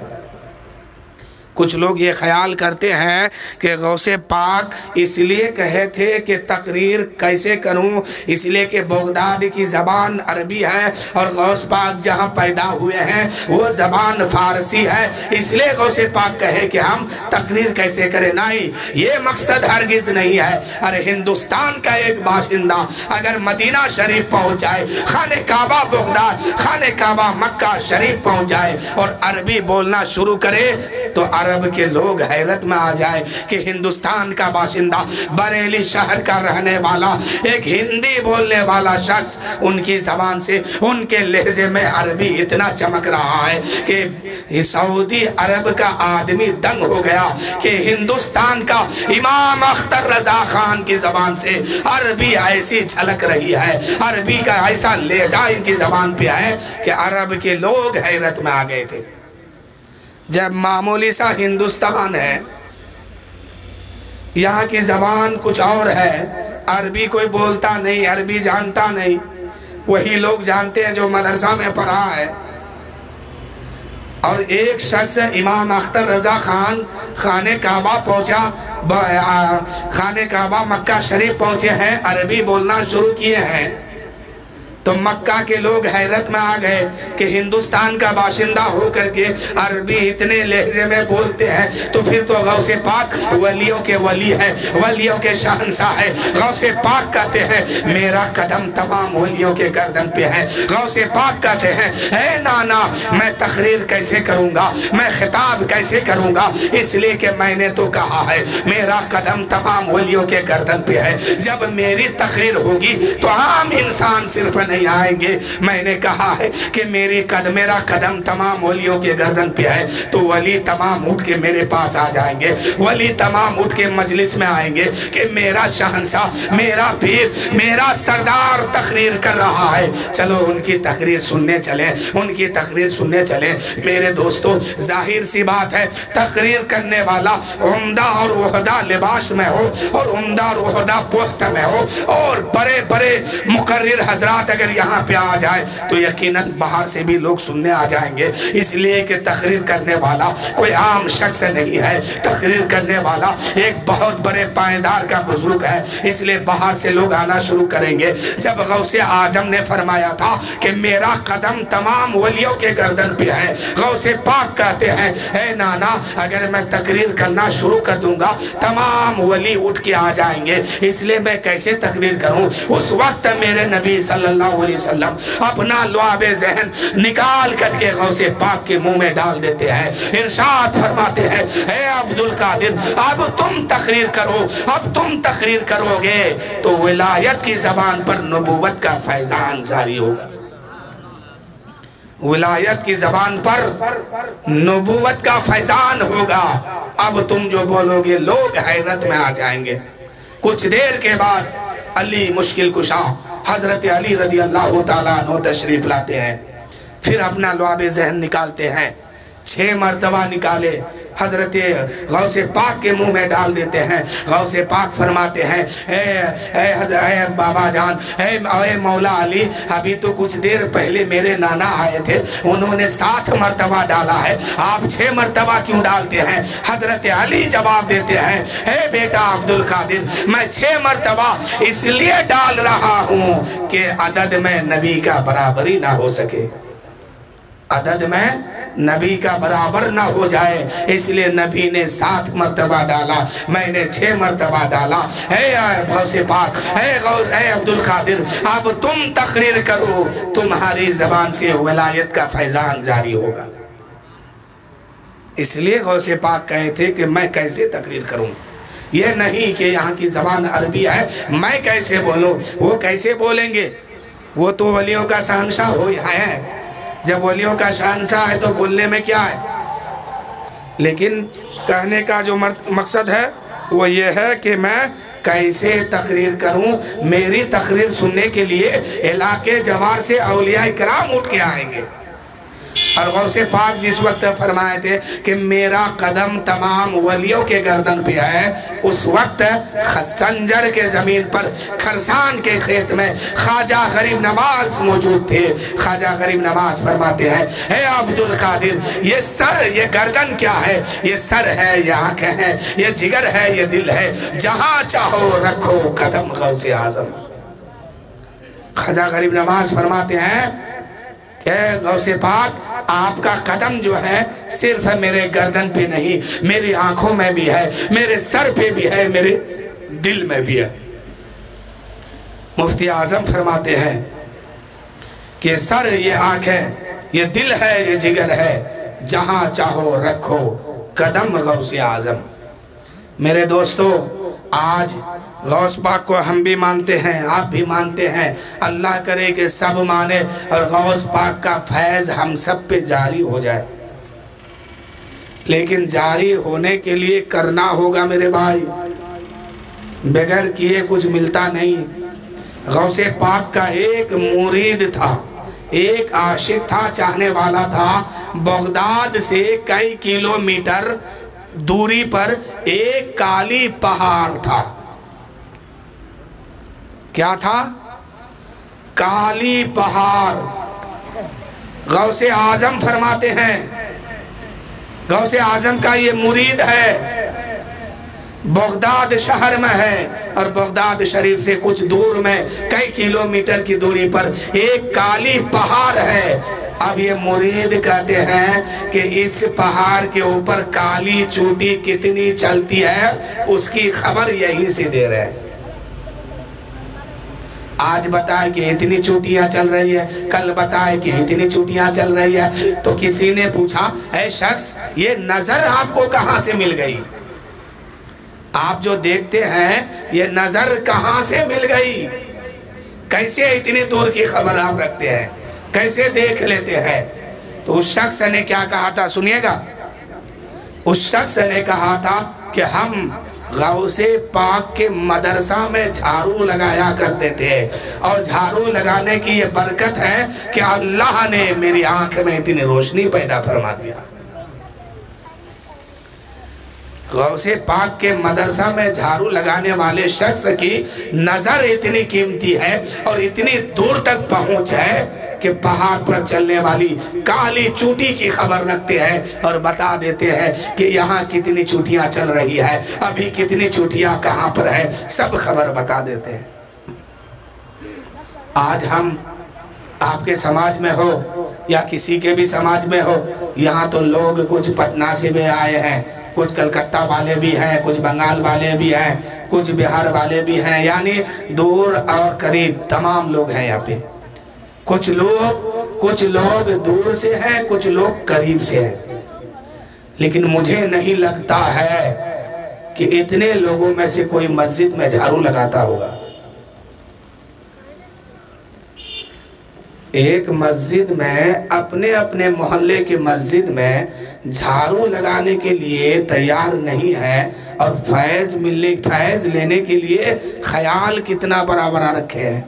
کچھ لوگ یہ خیال کرتے ہیں کہ غوث پاک اس لیے کہے تھے کہ تقریر کیسے کروں، اس لیے کہ بغداد کی زبان عربی ہے اور غوث پاک جہاں پیدا ہوئے ہیں وہ زبان فارسی ہے، اس لیے غوث پاک کہے کہ ہم تقریر کیسے کریں۔ نہیں، یہ مقصد ہرگز نہیں ہے۔ ارے ہندوستان کا ایک باشندہ اگر مدینہ شریف پہنچ جائے، خانہ کعبہ بغداد، خانہ کعبہ مکہ شریف پہنچ جائے اور عربی بولنا شروع کرے تو عرب کے لوگ حیرت میں آ جائے کہ ہندوستان کا باشندہ، بریلی شہر کا رہنے والا ایک ہندی بولنے والا شخص، ان کی زبان سے ان کے لہجے میں عربی اتنا چمک رہا ہے کہ سعودی عرب کا آدمی دنگ ہو گیا کہ ہندوستان کا امام اختر رضا خان کی زبان سے عربی ایسی جھلک رہی ہے، عربی کا ایسا لہجہ ان کی زبان پہ ہے کہ عرب کے لوگ حیرت میں آ گئے تھے۔ جب معمولی سا ہندوستان ہے، یہاں کی زبان کچھ اور ہے، عربی کوئی بولتا نہیں، عربی جانتا نہیں، وہی لوگ جانتے ہیں جو مدرسہ میں پڑھا ہے۔ اور ایک شخص امام اختر رضا خان خانہ کعبہ پہنچا، خانہ کعبہ مکہ شریف پہنچے ہیں، عربی بولنا شروع کیے ہیں تو مکہ کے لوگ حیرت میں آ گئے کہ ہندوستان کا باشندہ ہو کر کے عربی اتنے لہجے میں بولتے ہیں تو پھر تو غوث پاک ولیوں کے ولی ہے، ولیوں کے شہنشاہ ہے۔ غوث پاک کہتے ہیں میرا قدم تمام ولیوں کے گردن پہ ہے۔ غوث پاک کہتے ہیں اے نانا میں تقریر کیسے کروں گا، میں خطاب کیسے کروں گا، اس لیے کہ میں نے تو کہا ہے میرا قدم تمام ولیوں کے گردن پہ ہے۔ جب میری تقریر ہوگی تو عام انسان صرف نہیں آئیں گے، میں نے کہا ہے کہ میرا قدم تمام ولیوں کے گردن پہ ہے تو ولی تمام اٹھ کے میرے پاس آ جائیں گے، ولی تمام اٹھ کے مجلس میں آئیں گے کہ میرا شہنشاہ، میرا پیر، میرا سردار تقریر کر رہا ہے، چلو ان کی تقریر سننے چلیں، ان کی تقریر سننے چلیں۔ میرے دوستو ظاہر سی بات ہے تقریر کرنے والا عمدہ اور وحدہ لباس میں ہو اور عمدہ اور وحدہ پوسٹ میں ہو اور بڑے بڑے مقرر حضرات اگر یہاں پہ آ جائے تو یقیناً باہر سے بھی لوگ سننے آ جائیں گے، اس لیے کہ تقریر کرنے والا کوئی عام شخص نہیں ہے، تقریر کرنے والا ایک بہت بڑے پائیدار کا بزرگ ہے، اس لیے باہر سے لوگ آنا شروع کریں گے۔ جب غوث اعظم نے فرمایا تھا کہ میرا قدم تمام ولیوں کے گردن پہ ہے، غوث پاک کہتے ہیں اے نانا اگر میں تقریر کرنا شروع کر دوں گا تمام ولی اٹھ کے آ جائیں گے، اس لیے میں کیسے تقریر کروں؟ اس وقت میرے نبی صلی اللہ علیہ وسلم اپنا لعاب ذہن نکال کر کے غوث پاک کے منہ میں ڈال دیتے ہیں، ارشاد فرماتے ہیں اے عبدالقادر اب تم تقریر کرو، اب تم تقریر کرو گے تو ولایت کی زبان پر نبوت کا فیضان جاری ہوگا، ولایت کی زبان پر نبوت کا فیضان ہوگا، اب تم جو بولو گے لوگ حیرت میں آ جائیں گے۔ کچھ دیر کے بعد علی مشکل کشا حضرت علی رضی اللہ تعالیٰ عنہ تشریف لاتے ہیں، پھر اپنا لعاب ذہن نکالتے ہیں، 6 مرتبہ نکالے، حضرت غوث پاک کے منہ میں ڈال دیتے ہیں۔ غوث پاک فرماتے ہیں اے بابا جان، اے مولا علی، ابھی تو کچھ دیر پہلے میرے نانا آئے تھے، انہوں نے 7 مرتبہ ڈالا ہے، آپ 6 مرتبہ کیوں ڈالتے ہیں؟ حضرت علی جواب دیتے ہیں اے بیٹا عبدالقادر، میں 6 مرتبہ اس لیے ڈال رہا ہوں کہ عدد میں نبی کا برابری نہ ہو سکے، عدد میں نبی کا برابر نہ ہو جائے، اس لیے نبی نے 7 مرتبہ ڈالا، میں نے 6 مرتبہ ڈالا۔ اے غوث پاک، اے عبدالقادر، اب تم تقریر کرو، تمہاری زبان سے ولایت کا فیضان جاری ہوگا۔ اس لیے غوث پاک کہے تھے کہ میں کیسے تقریر کروں، یہ نہیں کہ یہاں کی زبان عربی ہے میں کیسے بولوں، وہ کیسے بولیں گے، وہ تو ولیوں کا شہنشاہ ہوئی ہے، جب ولیوں کا شہنشاہ ہے تو بولنے میں کیا ہے؟ لیکن کہنے کا جو مقصد ہے وہ یہ ہے کہ میں کیسے تقریر کروں، میری تقریر سننے کے لیے علاقے جوار سے اولیاء کرام اٹھ کے آئیں گے۔ اور غوث پاک جس وقت فرمائے تھے کہ میرا قدم تمام ولیوں کے گردن پہ ہے، اس وقت خسنجر کے زمین پر کھرسان کے کھیت میں خواجہ غریب نواز موجود تھے۔ خواجہ غریب نواز فرماتے ہیں اے عبدالقادر، یہ سر، یہ گردن کیا ہے؟ یہ سر ہے، یہ آنکھیں ہیں، یہ جگر ہے، یہ دل ہے، جہاں چاہو رکھو قدم غوث اعظم۔ خواجہ غریب نواز فرماتے ہیں کہ غوث پاک، آپ کا قدم جو ہے صرف میرے گردن پہ نہیں، میری آنکھوں میں بھی ہے، میرے سر پہ بھی ہے، میرے دل میں بھی ہے۔ مفتی اعظم فرماتے ہیں کہ سر، یہ آنکھ ہے، یہ دل ہے، یہ جگر ہے، جہاں چاہو رکھو قدم غوث اعظم۔ میرے دوستو، آج غوث پاک کو ہم بھی مانتے ہیں، آپ بھی مانتے ہیں، اللہ کرے کہ سب مانے اور غوث پاک کا فیض ہم سب پہ جاری ہو جائے، لیکن جاری ہونے کے لیے کرنا ہوگا میرے بھائی، بغیر کیے کچھ ملتا نہیں۔ غوث پاک کا ایک مرید تھا، ایک عاشق تھا، چاہنے والا تھا، بغداد سے کئی کلومیٹر دوری پر ایک کالی پہاڑ تھا۔ کیا تھا؟ کالی پہاڑ۔ غوث اعظم فرماتے ہیں، غوث اعظم کا یہ مرید ہے، بغداد شہر میں ہے، اور بغداد شریف سے کچھ دور میں کئی کلومیٹر کی دوری پر ایک کالی پہاڑ ہے۔ اب یہ مرید کہتے ہیں کہ اس پہاڑ کے اوپر کالی چوٹی کتنی چلتی ہے اس کی خبر یہیں سے دے رہے ہیں۔ آج بتائے کہ اتنی چوٹیاں چل رہی ہے، کل بتائے کہ اتنی چوٹیاں چل رہی ہے، تو کسی نے پوچھا اے شخص، یہ نظر آپ کو کہاں سے مل گئی؟ آپ جو دیکھتے ہیں یہ نظر کہاں سے مل گئی؟ کیسے اتنی دور کی خبر آپ رکھتے ہیں، کیسے دیکھ لیتے ہیں؟ تو اس شخص نے کیا کہا تھا سنیے گا۔ اس شخص نے کہا تھا کہ ہم غوث پاک کے مدرسہ میں جھاڑو لگایا کرتے تھے، اور جھاڑو لگانے کی یہ برکت ہے کہ اللہ نے میری آنکھ میں اتنی روشنی پیدا فرما دیا۔ غوث پاک کے مدرسہ میں جھاڑو لگانے والے شخص کی نظر اتنی قیمتی ہے اور اتنی دور تک پہنچ ہے کہ پہاڑ پر چلنے والی کالی چوٹی کی خبر رکھتے ہیں اور بتا دیتے ہیں کہ یہاں کتنی چوٹیاں چل رہی ہے، ابھی کتنی چوٹیاں کہاں پر ہے، سب خبر بتا دیتے ہیں۔ آج ہم آپ کے سماج میں ہو یا کسی کے بھی سماج میں ہو، یہاں تو لوگ کچھ پٹنہ سے بھی آئے ہیں، کچھ کلکتہ والے بھی ہیں، کچھ بنگال والے بھی ہیں، کچھ بہار والے بھی ہیں، یعنی دور اور قریب تمام لوگ ہیں یہاں پہ۔ کچھ لوگ دور سے ہیں، کچھ لوگ قریب سے ہیں، لیکن مجھے نہیں لگتا ہے کہ اتنے لوگوں میں سے کوئی مسجد میں جھاڑو لگاتا ہوگا۔ ایک مسجد میں اپنے محلے کے مسجد میں جھاڑو لگانے کے لیے تیار نہیں ہے، اور فیض لینے کے لیے خیال کتنا برابر رکھے ہیں۔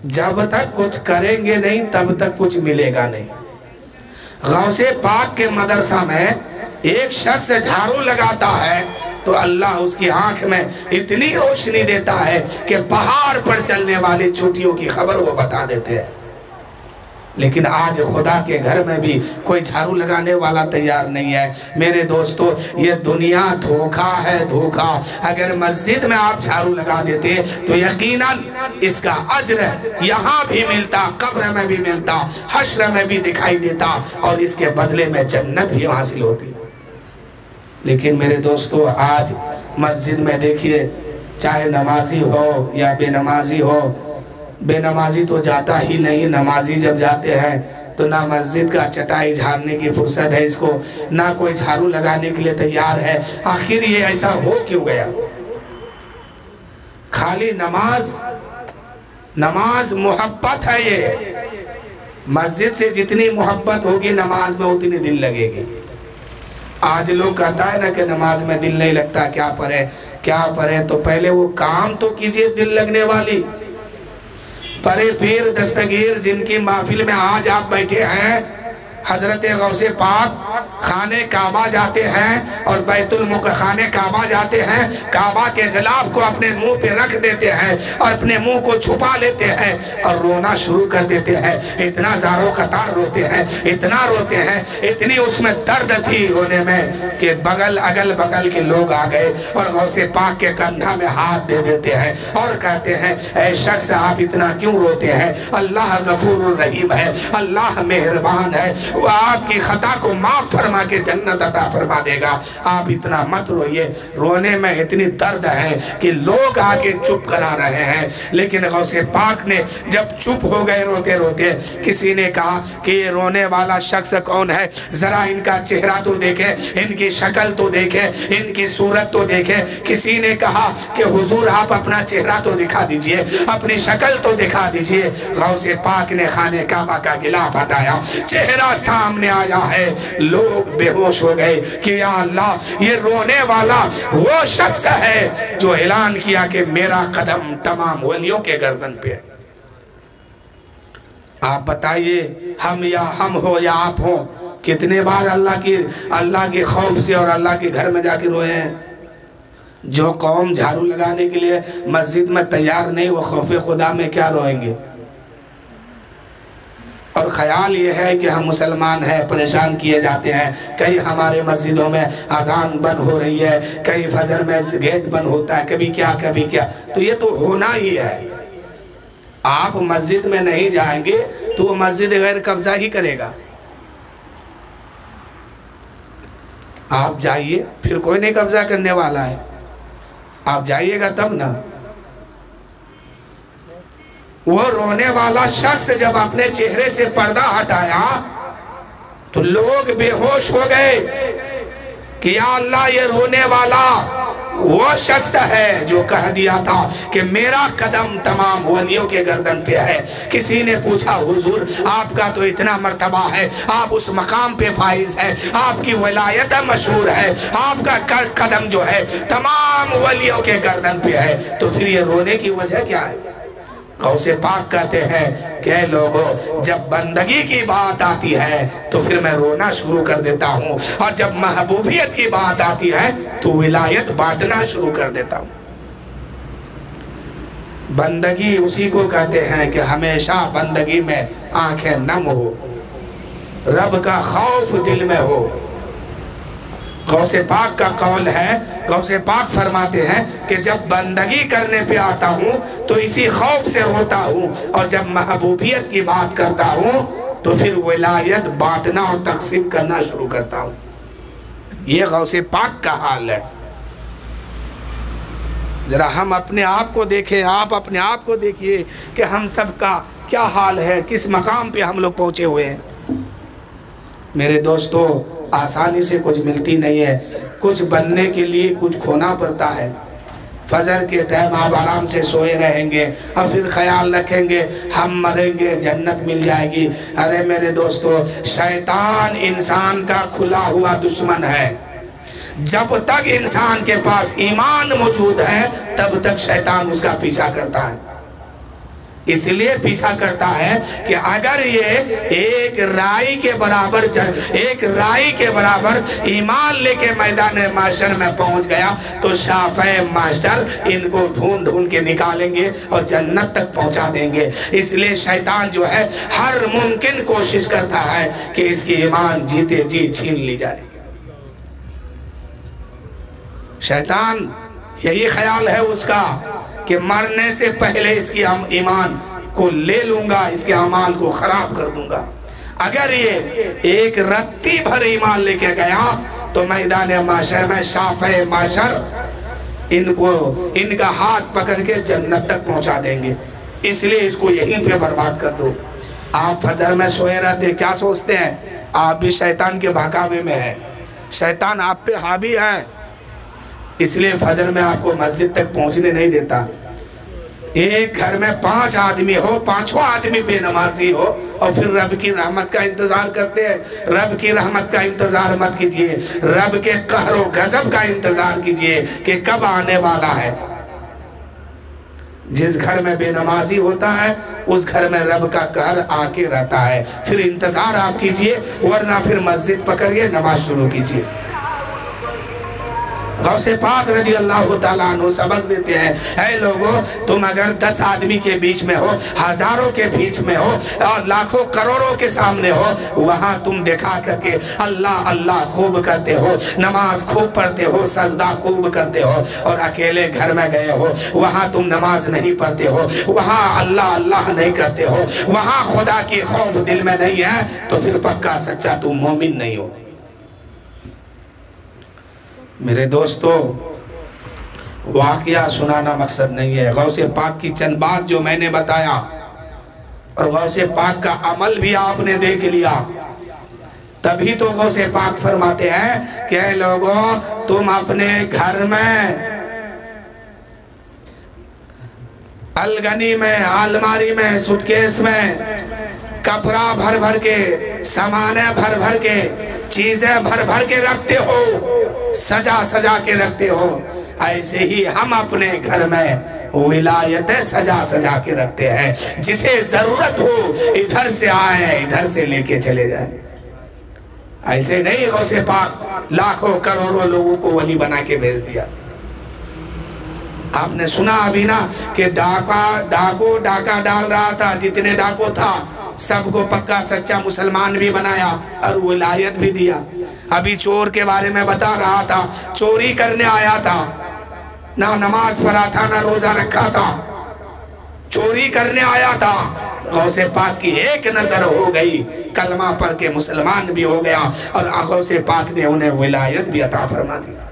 جب تک کچھ کریں گے نہیں تب تک کچھ ملے گا نہیں۔ غوث پاک کے مدرسہ میں ایک شخص جھاڑو لگاتا ہے تو اللہ اس کی آنکھ میں اتنی روشنی دیتا ہے کہ پہاڑ پر چلنے والے چوٹیوں کی خبر وہ بتا دیتے ہیں۔ لیکن آج خدا کے گھر میں بھی کوئی جھاڑو لگانے والا تیار نہیں ہے۔ میرے دوستو، یہ دنیا دھوکا ہے، دھوکا۔ اگر مسجد میں آپ جھاڑو لگا دیتے تو یقیناً اس کا اجر یہاں بھی ملتا، قبر میں بھی ملتا، حشر میں بھی دکھائی دیتا، اور اس کے بدلے میں جنت بھی حاصل ہوتی۔ لیکن میرے دوستو، آج مسجد میں دیکھیے، چاہے نمازی ہو یا بے نمازی ہو، بے نمازی تو جاتا ہی نہیں، نمازی جب جاتے ہیں تو نہ مسجد کا چٹائی جھاڑنے کی فرصت ہے اس کو، نہ کوئی جھاڑو لگانے کے لیے تیار ہے۔ آخر یہ ایسا ہو کیوں گیا؟ خالی نماز محبت ہے۔ یہ مسجد سے جتنی محبت ہوگی نماز میں اتنی دل لگے گی۔ آج لوگ کہتا ہے نا کہ نماز میں دل نہیں لگتا، کیا پڑھے، تو پہلے وہ کام تو کیجئے دل لگنے والی۔ پرے پیر دستگیر جن کی محفل میں آج آپ بیٹھے ہیں، حضرت غوث پاک خانہ کعبہ جاتے ہیں اور بیت خانہ کعبہ جاتے ہیں، کعبہ کے غلاف کو اپنے منہ پہ رکھ دیتے ہیں اور اپنے منہ کو چھپا لیتے ہیں اور رونا شروع کر دیتے ہیں۔ اتنا زارو قطار روتے ہیں، اتنا روتے ہیں، اتنی اس میں درد تھی رونے میں کہ اگل بغل کے لوگ آ گئے اور غوث پاک کے کندھا میں ہاتھ دے دیتے ہیں اور کہتے ہیں، اے شخص آپ اتنا کیوں روتے ہیں؟ اللہ غفور الرحیم ہے، اللہ مہربان ہے، وہ آپ کی خطا کو معاف فرما کے جنت عطا فرما دے گا۔ آپ اتنا مت روئیے۔ رونے میں اتنی درد ہے کہ لوگ آگے چپ کرا رہے ہیں، لیکن غوث پاک نے جب چپ ہو گئے روتے روتے، کسی نے کہا کہ یہ رونے والا شخص کون ہے؟ ذرا ان کا چہرہ تو دیکھیں، ان کی شکل تو دیکھیں، ان کی صورت تو دیکھیں۔ کسی نے کہا کہ حضور آپ اپنا چہرہ تو دکھا دیجئے، اپنی شکل تو دکھا دیجئے۔ غوث پاک نے خانہ کعبہ کا غلاف ہٹایا، چہرہ سامنے آیا ہے، لوگ بے ہوش ہو گئے کہ یا اللہ، یہ رونے والا وہ شخص ہے جو اعلان کیا کہ میرا قدم تمام ولیوں کے گردن پہ ہے۔ آپ بتائیے، ہم ہو یا آپ ہو، کتنے بار اللہ کے خوف سے اور اللہ کے گھر میں جا کے روئے ہیں؟ جو قوم جھاڑو لگانے کے لیے مسجد میں تیار نہیں، وہ خوف خدا میں کیا روئیں گے؟ اور خیال یہ ہے کہ ہم مسلمان ہیں، پریشان کیے جاتے ہیں، کئی ہمارے مسجدوں میں اذان بند ہو رہی ہے، کئی فجر میں گیٹ بند ہوتا ہے، کبھی کیا، تو یہ تو ہونا ہی ہے۔ آپ مسجد میں نہیں جائیں گے تو وہ مسجد غیر قبضہ ہی کرے گا۔ آپ جائیے، پھر کوئی نہیں قبضہ کرنے والا ہے، آپ جائیے گا تب نا۔ وہ رونے والا شخص جب اپنے چہرے سے پردہ ہٹایا تو لوگ بے ہوش ہو گئے کہ یا اللہ، یہ رونے والا وہ شخص ہے جو کہہ دیا تھا کہ میرا قدم تمام ولیوں کے گردن پہ ہے۔ کسی نے پوچھا، حضور آپ کا تو اتنا مرتبہ ہے، آپ اس مقام پہ فائز ہے، آپ کی ولایت مشہور ہے، آپ کا قدم جو ہے تمام ولیوں کے گردن پہ ہے، تو پھر یہ رونے کی وجہ کیا ہے؟ غوث پاک کہتے ہیں کہ اے لوگوں، جب بندگی کی بات آتی ہے تو پھر میں رونا شروع کر دیتا ہوں، اور جب محبوبیت کی بات آتی ہے تو ولایت بانٹنا شروع کر دیتا ہوں۔ بندگی اسی کو کہتے ہیں کہ ہمیشہ بندگی میں آنکھیں نم ہو، رب کا خوف دل میں ہو۔ غوث پاک کا قول ہے، غوث پاک فرماتے ہیں کہ جب بندگی کرنے پہ آتا ہوں تو اسی خوف سے ہوتا ہوں، اور جب محبوبیت کی بات کرتا ہوں تو پھر ولایت بانٹنا اور تقسیم کرنا شروع کرتا ہوں۔ یہ غوث پاک کا حال ہے۔ ذرا ہم اپنے آپ کو دیکھیں، آپ اپنے آپ کو دیکھیے کہ ہم سب کا کیا حال ہے، کس مقام پہ ہم لوگ پہنچے ہوئے ہیں۔ میرے دوستو، آسانی سے کچھ ملتی نہیں ہے، کچھ بننے کے لیے کچھ کھونا پڑتا ہے۔ فجر کے ٹائم آپ آرام سے سوئے رہیں گے اور پھر خیال رکھیں گے ہم مریں گے جنت مل جائے گی۔ ارے میرے دوستو، شیطان انسان کا کھلا ہوا دشمن ہے۔ جب تک انسان کے پاس ایمان موجود ہے تب تک شیطان اس کا پیچھا کرتا ہے۔ اس لیے پیچھا کرتا ہے کہ اگر یہ ایک رائی کے برابر ایمان لے کے میدان محشر میں پہنچ گیا تو شافع محشر ان کو ڈھونڈ کے نکالیں گے اور جنت تک پہنچا دیں گے۔ اس لیے شیطان جو ہے ہر ممکن کوشش کرتا ہے کہ اس کی ایمان جیتے جی چھین لی جائے۔ شیطان یہی خیال ہے اس کا کہ مرنے سے پہلے اس کی ایمان کو لے لوں گا، اس کے اعمال کو خراب کر دوں گا۔ اگر یہ ایک رتی بھر ایمان لے کے گیا تو میدان محشر میں شافع محشر ان کا ہاتھ پکڑ کے جنت تک پہنچا دیں گے۔ اس لیے اس کو یہیں پہ برباد کر دو۔ آپ فجر میں سوئے رہتے کیا سوچتے ہیں؟ آپ بھی شیطان کے بہکاوے میں ہیں، شیطان آپ پہ حاوی ہے، اس لیے فجر میں آپ کو مسجد تک پہنچنے نہیں دیتا۔ ایک گھر میں 5 آدمی ہو، 5 آدمی بے نمازی ہو اور پھر رب کی رحمت کا انتظار کرتے ہیں۔ رب کی رحمت کا انتظار مت کیجئے، رب کے قہر و غضب کا انتظار کیجئے کہ کب آنے والا ہے۔ جس گھر میں بے نمازی ہوتا ہے اس گھر میں رب کا قہر آ کے رہتا ہے۔ پھر انتظار آپ کیجئے، ورنہ پھر مسجد پکڑیے، نماز شروع کیجئے۔ غوث پاک رضی اللہ تعالیٰ عنہ سبق دیتے ہیں، اے لوگو تم اگر 10 آدمی کے بیچ میں ہو، ہزاروں کے بیچ میں ہو اور لاکھوں کروڑوں کے سامنے ہو، وہاں تم دکھا کر کے اللہ اللہ خوب کرتے ہو، نماز خوب پڑھتے ہو، سجدہ خوب کرتے ہو، اور اکیلے گھر میں گئے ہو وہاں تم نماز نہیں پڑھتے ہو، وہاں اللہ اللہ نہیں کرتے ہو، وہاں خدا کی خوف دل میں نہیں ہے، تو پھر پکا سچا تم مومن نہیں ہو۔ میرے دوستو، واقعہ سنانا مقصد نہیں ہے، غوث پاک کی چند بات جو میں نے بتایا اور غوث پاک کا عمل بھی آپ نے دیکھ لیا، تبھی تو غوث پاک فرماتے ہیں کہ اے لوگوں تم اپنے گھر میں الگنی میں، الماری میں، سوٹکیس میں کپڑا بھر بھر کے، سامانے بھر بھر کے، چیزیں بھر بھر کے رکھتے ہو، سجا سجا کے رکھتے ہو، ایسے ہی ہم اپنے گھر میں ولایتیں سجا سجا کے رکھتے ہیں، جسے ضرورت ہو ادھر سے آئے ادھر سے لے کے چلے جائیں۔ ایسے نہیں غوث پاک لاکھوں کروڑوں لوگوں کو ولی بنا کے بھیج دیا۔ آپ نے سنا ابھی نا کہ ڈاکو ڈاکہ ڈال رہا تھا، جتنے ڈاکو تھا سب کو پکا سچا مسلمان بھی بنایا اور ولایت بھی دیا۔ ابھی چور کے بارے میں بتا رہا تھا، چوری کرنے آیا تھا، نہ نماز پڑھا تھا نہ روزہ رکھا تھا، چوری کرنے آیا تھا، غوث پاک کی ایک نظر ہو گئی، کلمہ پڑھ کے مسلمان بھی ہو گیا اور غوث پاک نے انہیں ولایت بھی عطا فرما دیا۔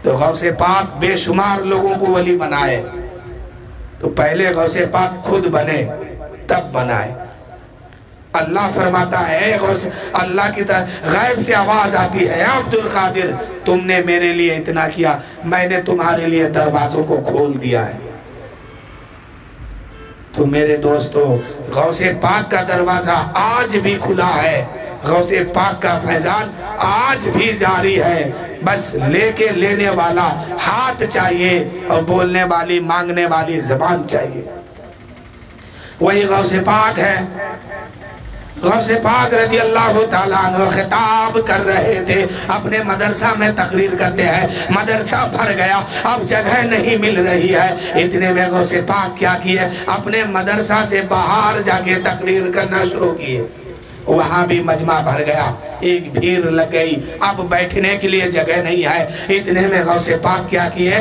تو غوث پاک بے شمار لوگوں کو ولی بنائے، تو پہلے غوث پاک خود بنے تب بنائے۔ اللہ فرماتا ہے، اللہ کی طرف غیب سے آواز آتی ہے، عبد القادر تم نے میرے لیے اتنا کیا، میں نے تمہارے لیے دروازوں کو کھول دیا ہے۔ تو میرے دوستو، غوث پاک کا دروازہ آج بھی کھلا ہے، غوث پاک کا فیضان آج بھی جاری ہے، بس لے کے لینے والا ہاتھ چاہیے اور بولنے والی مانگنے والی زبان چاہیے۔ وہی غوث پاک ہے۔ غوث پاک رضی اللہ تعالیٰ عنہ خطاب کر رہے تھے، اپنے مدرسہ میں تقریر کرتے ہیں، مدرسہ بھر گیا، اب جگہ نہیں مل رہی ہے، اتنے میں غوث پاک کیا کیے، اپنے مدرسہ سے باہر جا کے تقریر کرنا شروع کیے، وہاں بھی مجمع بھر گیا، ایک بھیڑ لگ گئی، اب بیٹھنے کے لیے جگہ نہیں ہے، اتنے میں غوث پاک کیا کیے،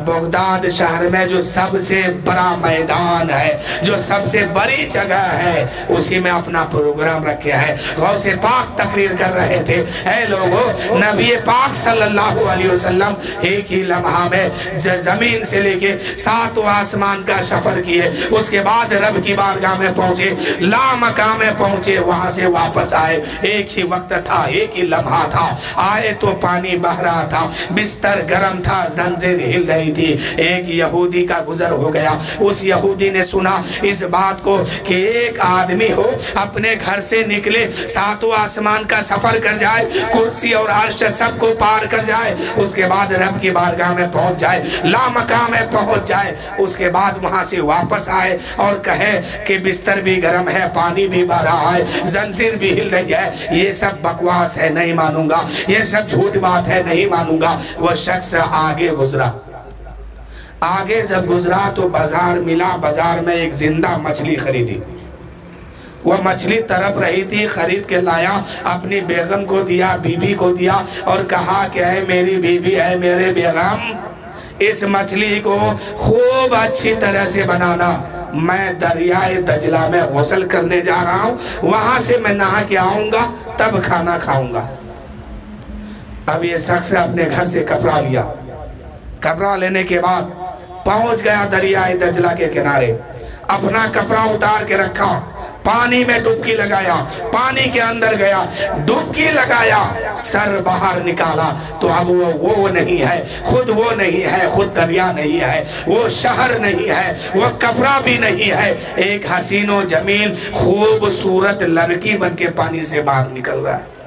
بغداد شہر میں جو سب سے بڑا میدان ہے، جو سب سے بڑی جگہ ہے، اسی میں اپنا پروگرام رکھے ہیں، غوث پاک تقریر کر رہے تھے، اے لوگو نبی پاک صلی اللہ علیہ وسلم ایک ہی لمحہ میں زمین سے لے کے 7 آسمان کا سفر کیے، اس کے بعد رب کی بارگاہ میں پہنچے، لامکاں میں پہنچے، وہاں سے واپس آئے، ایک ہی وقت تھا، ایک ہی لمحہ تھا، آئے تو پانی بہ رہا تھا، بستر گرم تھا، زنجیر ہل رہی تھی۔ ایک یہودی کا گزر ہو گیا، اس یہودی نے سنا اس بات کو کہ ایک آدمی ہو اپنے گھر سے نکلے، ساتوں آسمان کا سفر کر جائے، کرسی اور عرش سب کو پار کر جائے، اس کے بعد رب کی بارگاہ میں پہنچ جائے، لامقام میں پہنچ جائے، اس کے بعد وہاں سے واپس آئے اور کہے کہ بستر بھی گرم ہے، پانی بھی بہ رہا ہے، زنجیر بھی ہل رہی ہے، یہ سب بکواس ہے، نہیں مانوں گا، یہ سب جھوٹ بات ہے، نہیں مانوں گا۔ وہ شخص آگے گزرا، آگے جب گزرا تو بازار ملا، بازار میں ایک زندہ مچھلی خریدی، وہ مچھلی تڑپ رہی تھی، خرید کے لایا، اپنی بیگم کو دیا، بی بی کو دیا اور کہا کہ اے میری بی بی، اے میرے بیگم، اس مچھلی کو خوب اچھی طرح سے بنانا، میں دریائے دجلہ میں غسل کرنے جا رہا ہوں، وہاں سے میں نہا کے آؤں گا تب کھانا کھاؤں گا۔ اب یہ شخص اپنے گھر سے کپڑا لیا، کپڑا لینے کے بعد پہنچ گیا دریائے دجلہ کے کنارے، اپنا کپڑا اتار کے رکھا، پانی میں ڈبکی لگایا، پانی کے اندر گیا، ڈبکی لگایا، سر باہر نکالا تو اب وہ نہیں ہے، خود وہ نہیں ہے، خود دریا نہیں ہے، وہ شہر نہیں ہے، وہ کپڑا بھی نہیں ہے، ایک حسین و جمیل خوبصورت لڑکی بن کے پانی سے باہر نکل رہا ہے۔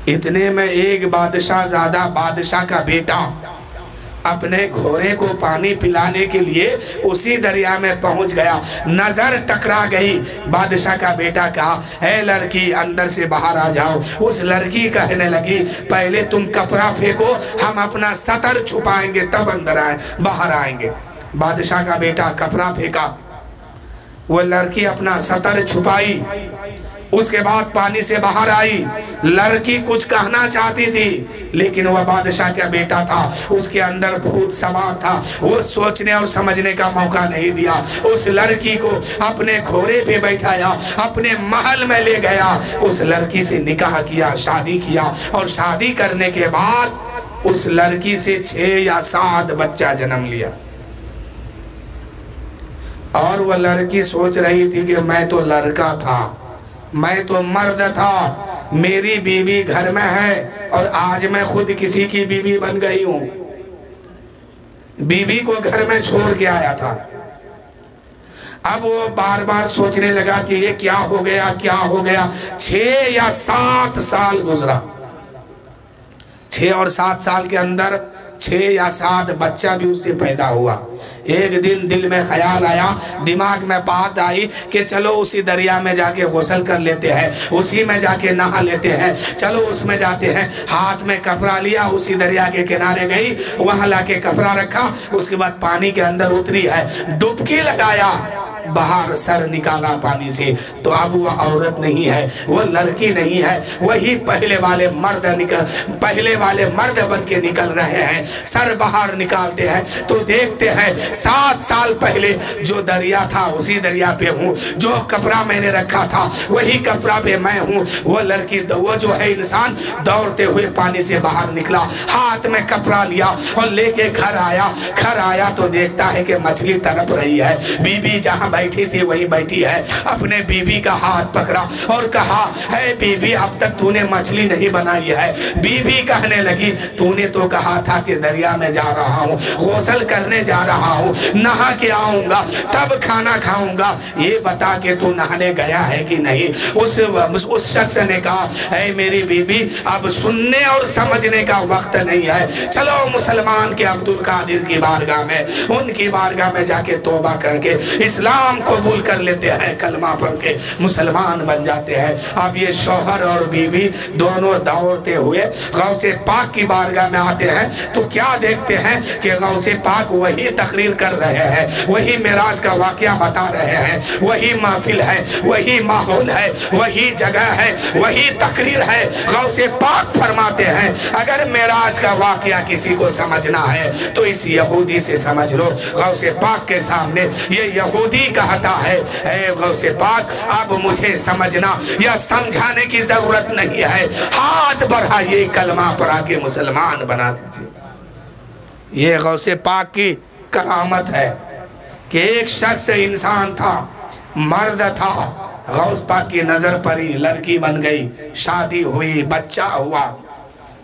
اتنے میں ایک بادشاہ زادہ، بادشاہ کا بیٹا، اپنے گھوڑے کو پانی پلانے کے لیے اسی دریا میں پہنچ گیا، نظر ٹکرا گئی، بادشاہ کا بیٹا کہا اے لڑکی اندر سے باہر آ جاؤ، اس لڑکی کہنے لگی پہلے تم کپڑا پھینکو، ہم اپنا سطر چھپائیں گے تب اندر باہر آئیں گے۔ بادشاہ کا بیٹا کپڑا پھینکا، وہ لڑکی اپنا سطر چھپائی، اس کے بعد پانی سے باہر آئی، لڑکی کچھ کہنا چاہتی تھی لیکن وہ بادشاہ کا بیٹا تھا، اس کے اندر بھوت سوار تھا، وہ سوچنے اور سمجھنے کا موقع نہیں دیا، اس لڑکی کو اپنے گھوڑے پہ بیٹھایا، اپنے محل میں لے گیا، اس لڑکی سے نکاح کیا، شادی کیا، اور شادی کرنے کے بعد اس لڑکی سے 6 یا 7 بچہ جنم لیا۔ اور وہ لڑکی سوچ رہی تھی کہ میں تو لڑکا تھا، میں تو مرد تھا، میری بیوی گھر میں ہے اور آج میں خود کسی کی بیوی بن گئی ہوں، بیوی کو گھر میں چھوڑ کے آیا تھا۔ اب وہ بار بار سوچنے لگا کہ یہ کیا ہو گیا، کیا ہو گیا۔ 6 یا 7 سال گزرا، 6 اور 7 سال کے اندر 6 یا 7 بچہ بھی اس سے پیدا ہوا۔ ایک دن دل میں خیال آیا، دماغ میں بات آئی کہ چلو اسی دریا میں جا کے غسل کر لیتے ہیں، اسی میں جا کے نہا لیتے ہیں، چلو اس میں جاتے ہیں۔ ہاتھ میں کپڑا لیا، اسی دریا کے کنارے گئی، وہاں لا کے کپڑا رکھا، اس کے بعد پانی کے اندر اتری ہے، ڈبکی لگایا، باہر سر نکالا پانی سے تو اب وہ عورت نہیں ہے، وہ لڑکی نہیں ہے، وہی پہلے والے مرد بن کے نکل رہے ہیں۔ سر باہر نکالتے ہیں تو دیکھتے ہیں 7 سال پہلے جو دریا تھا اسی دریا پہ ہوں، جو کپڑا میں نے رکھا تھا وہی کپڑا پہ میں ہوں۔ وہ لڑکی، وہ جو ہے انسان دوڑتے ہوئے پانی سے باہر نکلا، ہاتھ میں کپڑا لیا اور لے کے گھر آیا تو دیکھتا ہے کہ مچھلی تڑپ رہی ہے، بی بی جہاں بیٹھی تھی وہی بیٹھی ہے، اپنے بیوی کا ہاتھ پکڑا اور کہا اے بیوی اب تک تو نے مچھلی نہیں بنائی ہے۔ بیوی کہنے لگی تو نے تو کہا تھا کہ دریا میں جا رہا ہوں، غسل کرنے جا رہا ہوں، نہا کے آؤں گا تب کھانا کھاؤں گا، یہ بتا کہ تو نہانے گیا ہے کہ نہیں۔ اس شخص نے کہا اے میری بیوی اب سننے اور سمجھنے کا وقت نہیں ہے، چلو مسلمان کے عبد القادر کی بارگاہ میں، ان کی بارگاہ میں جا کے توبہ کر کے اسلام قبول کر لیتے ہیں، کلمہ پڑھ کے مسلمان بن جاتے ہیں۔ اب یہ شوہر اور بیوی دونوں دوڑتے ہوئے غوث پاک کی بارگاہ میں آتے ہیں تو کیا دیکھتے ہیں کہ غوث پاک وہی تقریر کر رہے ہیں، وہی معراج کا واقعہ بتا رہے ہیں، وہی محفل ہے، وہی ماحول ہے، وہی جگہ ہے، وہی تقریر ہے۔ غوث پاک فرماتے ہیں اگر معراج کا واقعہ کسی کو سمجھنا ہے تو اس یہودی سے سمجھ لو۔ غوث پاک کے سامنے یہ یہودی کہتا ہے اے غوث پاک اب مجھے سمجھنا یا سمجھانے کی ضرورت نہیں ہے، ہاتھ بڑھائیے کلمہ پڑھا کے مسلمان بنا دیجئے۔ یہ غوث پاک کی کرامت ہے کہ ایک شخص انسان تھا، مرد تھا، غوث پاک کی نظر پڑی، لڑکی بن گئی، شادی ہوئی، بچہ ہوا،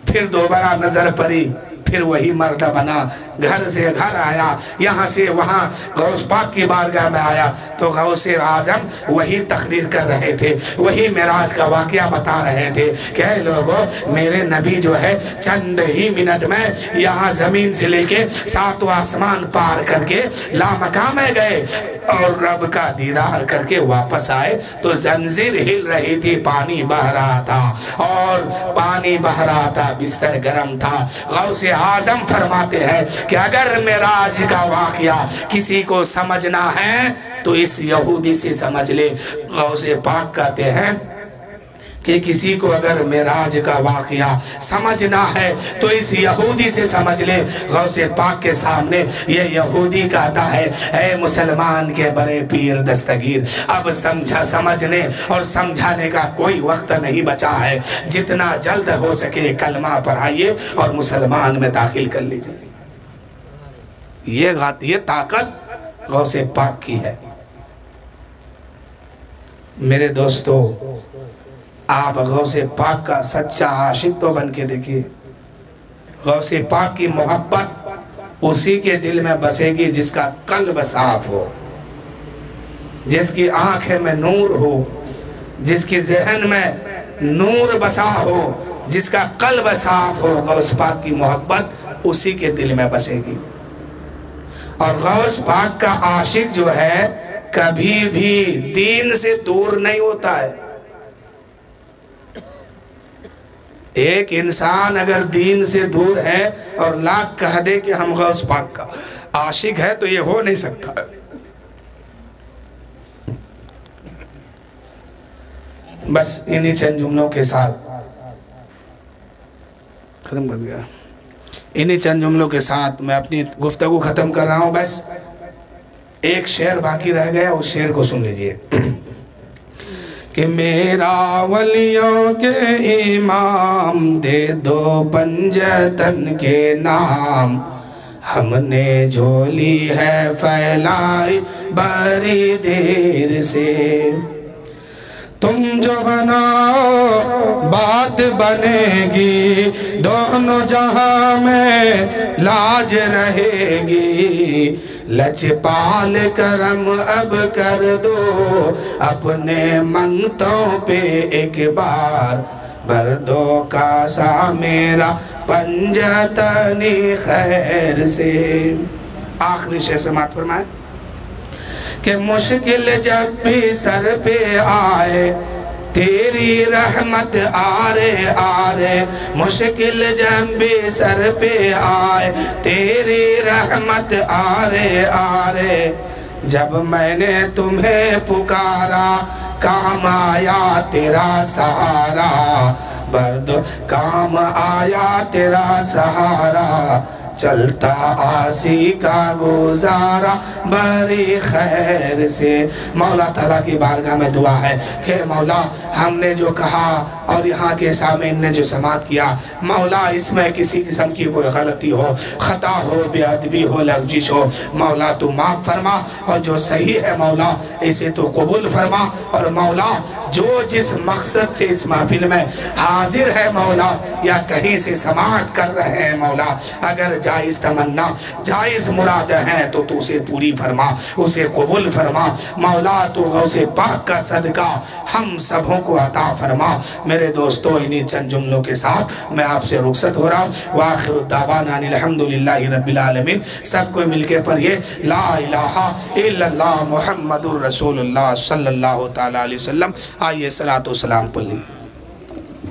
پھر دوبارہ نظر پڑی، پھر وہی مرد بنا، گھر سے گھر آیا، یہاں سے وہاں غوث پاک کی بارگاہ میں آیا تو غوث اعظم وہی تقریر کر رہے تھے، وہی معراج کا واقعہ بتا رہے تھے کہ اے لوگو، میرے نبی جو ہے چند ہی منٹ میں یہاں زمین سے لے کے 7 آسمان پار کر کے لامکاں میں گئے اور رب کا دیدار کر کے واپس آئے تو زنجیر ہل رہی تھی، پانی بہ رہا تھا، اور پانی بہ رہا تھا، بستر گرم تھا۔ غوث اعظم فرماتے ہیں کہ اگر معراج کا واقعہ کسی کو سمجھنا ہے تو اس یہودی سے سمجھ لے۔ غوث پاک کہتے ہیں کہ کسی کو اگر معراج کا واقعہ سمجھنا ہے تو اس یہودی سے سمجھ لے۔ غوث پاک کے سامنے یہ یہودی کہتا ہے اے مسلمان کے بڑے پیر دستگیر، اب سمجھنے اور سمجھانے کا کوئی وقت نہیں بچا ہے، جتنا جلد ہو سکے کلمہ پڑھائیے اور مسلمان میں داخل کر لیجئے۔ یہ طاقت غوث پاک کی ہے۔ میرے دوستو، آپ غوث پاک کا سچا عاشق تو بن کے دیکھیے۔ غوث پاک کی محبت اسی کے دل میں بسے گی جس کا قلب صاف ہو، جس کی آنکھیں میں نور ہو، جس کی ذہن میں نور بسا ہو، جس کا قلب صاف ہو۔ غوث پاک کی محبت اسی کے دل میں بسے گی۔ اور غوث پاک کا عاشق جو ہے کبھی بھی دین سے دور نہیں ہوتا ہے۔ ایک انسان اگر دین سے دور ہے اور لاکھ کہہ دے کہ ہم غوث پاک کا عاشق ہے تو یہ ہو نہیں سکتا۔ بس انہی چند جملوں کے ساتھ ختم کر دیا، انہی چند جملوں کے ساتھ میں اپنی گفتگو ختم کر رہا ہوں۔ بس ایک شعر باقی رہ گیا، اس شعر کو سن لیجئے کہ میرا ولیوں کے امام دے دو پنجتن کے نام، ہم نے جھولی ہے پھیلائی بڑی دیر سے، تم جو بناؤ بات بنے گی، دونوں جہاں میں لاج رہے گی، لجپال کرم اب کر دو اپنے منگتوں پہ ایک بار، بھر دو کاسا میرا پنجتنی خیر سے۔ آخری شعر سماعت فرمائے کہ مشکل جب بھی سر پہ آئے تیری رحمت آرے آرے، مشکل جب بھی سر پہ آئے تیری رحمت آرے آرے، جب میں نے تمہیں پکارا کام آیا تیرا سہارا، بردو کام آیا تیرا سہارا، چلتا آسی کا گزارا بڑی خیر سے۔ مولا تعالیٰ کی بارگاہ میں دعا ہے کہ مولا ہم نے جو کہا اور یہاں کے سامعین نے جو سماعت کیا، مولا اس میں کسی قسم کی کوئی غلطی ہو، خطا ہو، بے ادبی ہو، لغزش ہو، مولا تو معاف فرما، اور جو صحیح ہے مولا اسے تو قبول فرما، اور مولا جو جس مقصد سے اس محفل میں حاضر ہے مولا یا کہیں سے سماعت کر رہے ہیں مولا، اگر جائز تمنا جائز مراد ہیں تو تو اسے پوری فرما، اسے قبول فرما مولا، تو غوث پاک کا صدقہ ہم سبوں کو عطا فرما۔ میرے دوستو، انہی چند جملوں کے ساتھ میں آپ سے رخصت ہو رہا ہوں۔ وآخر الدعوانا الحمدللہ رب العالمین۔ سب کو مل کے پڑھیے لا الہ الا اللہ محمد الرسول اللہ صلی اللہ تعالیٰ علیہ وسلم۔ آئیے صلاۃ و سلام پڑھ لیں۔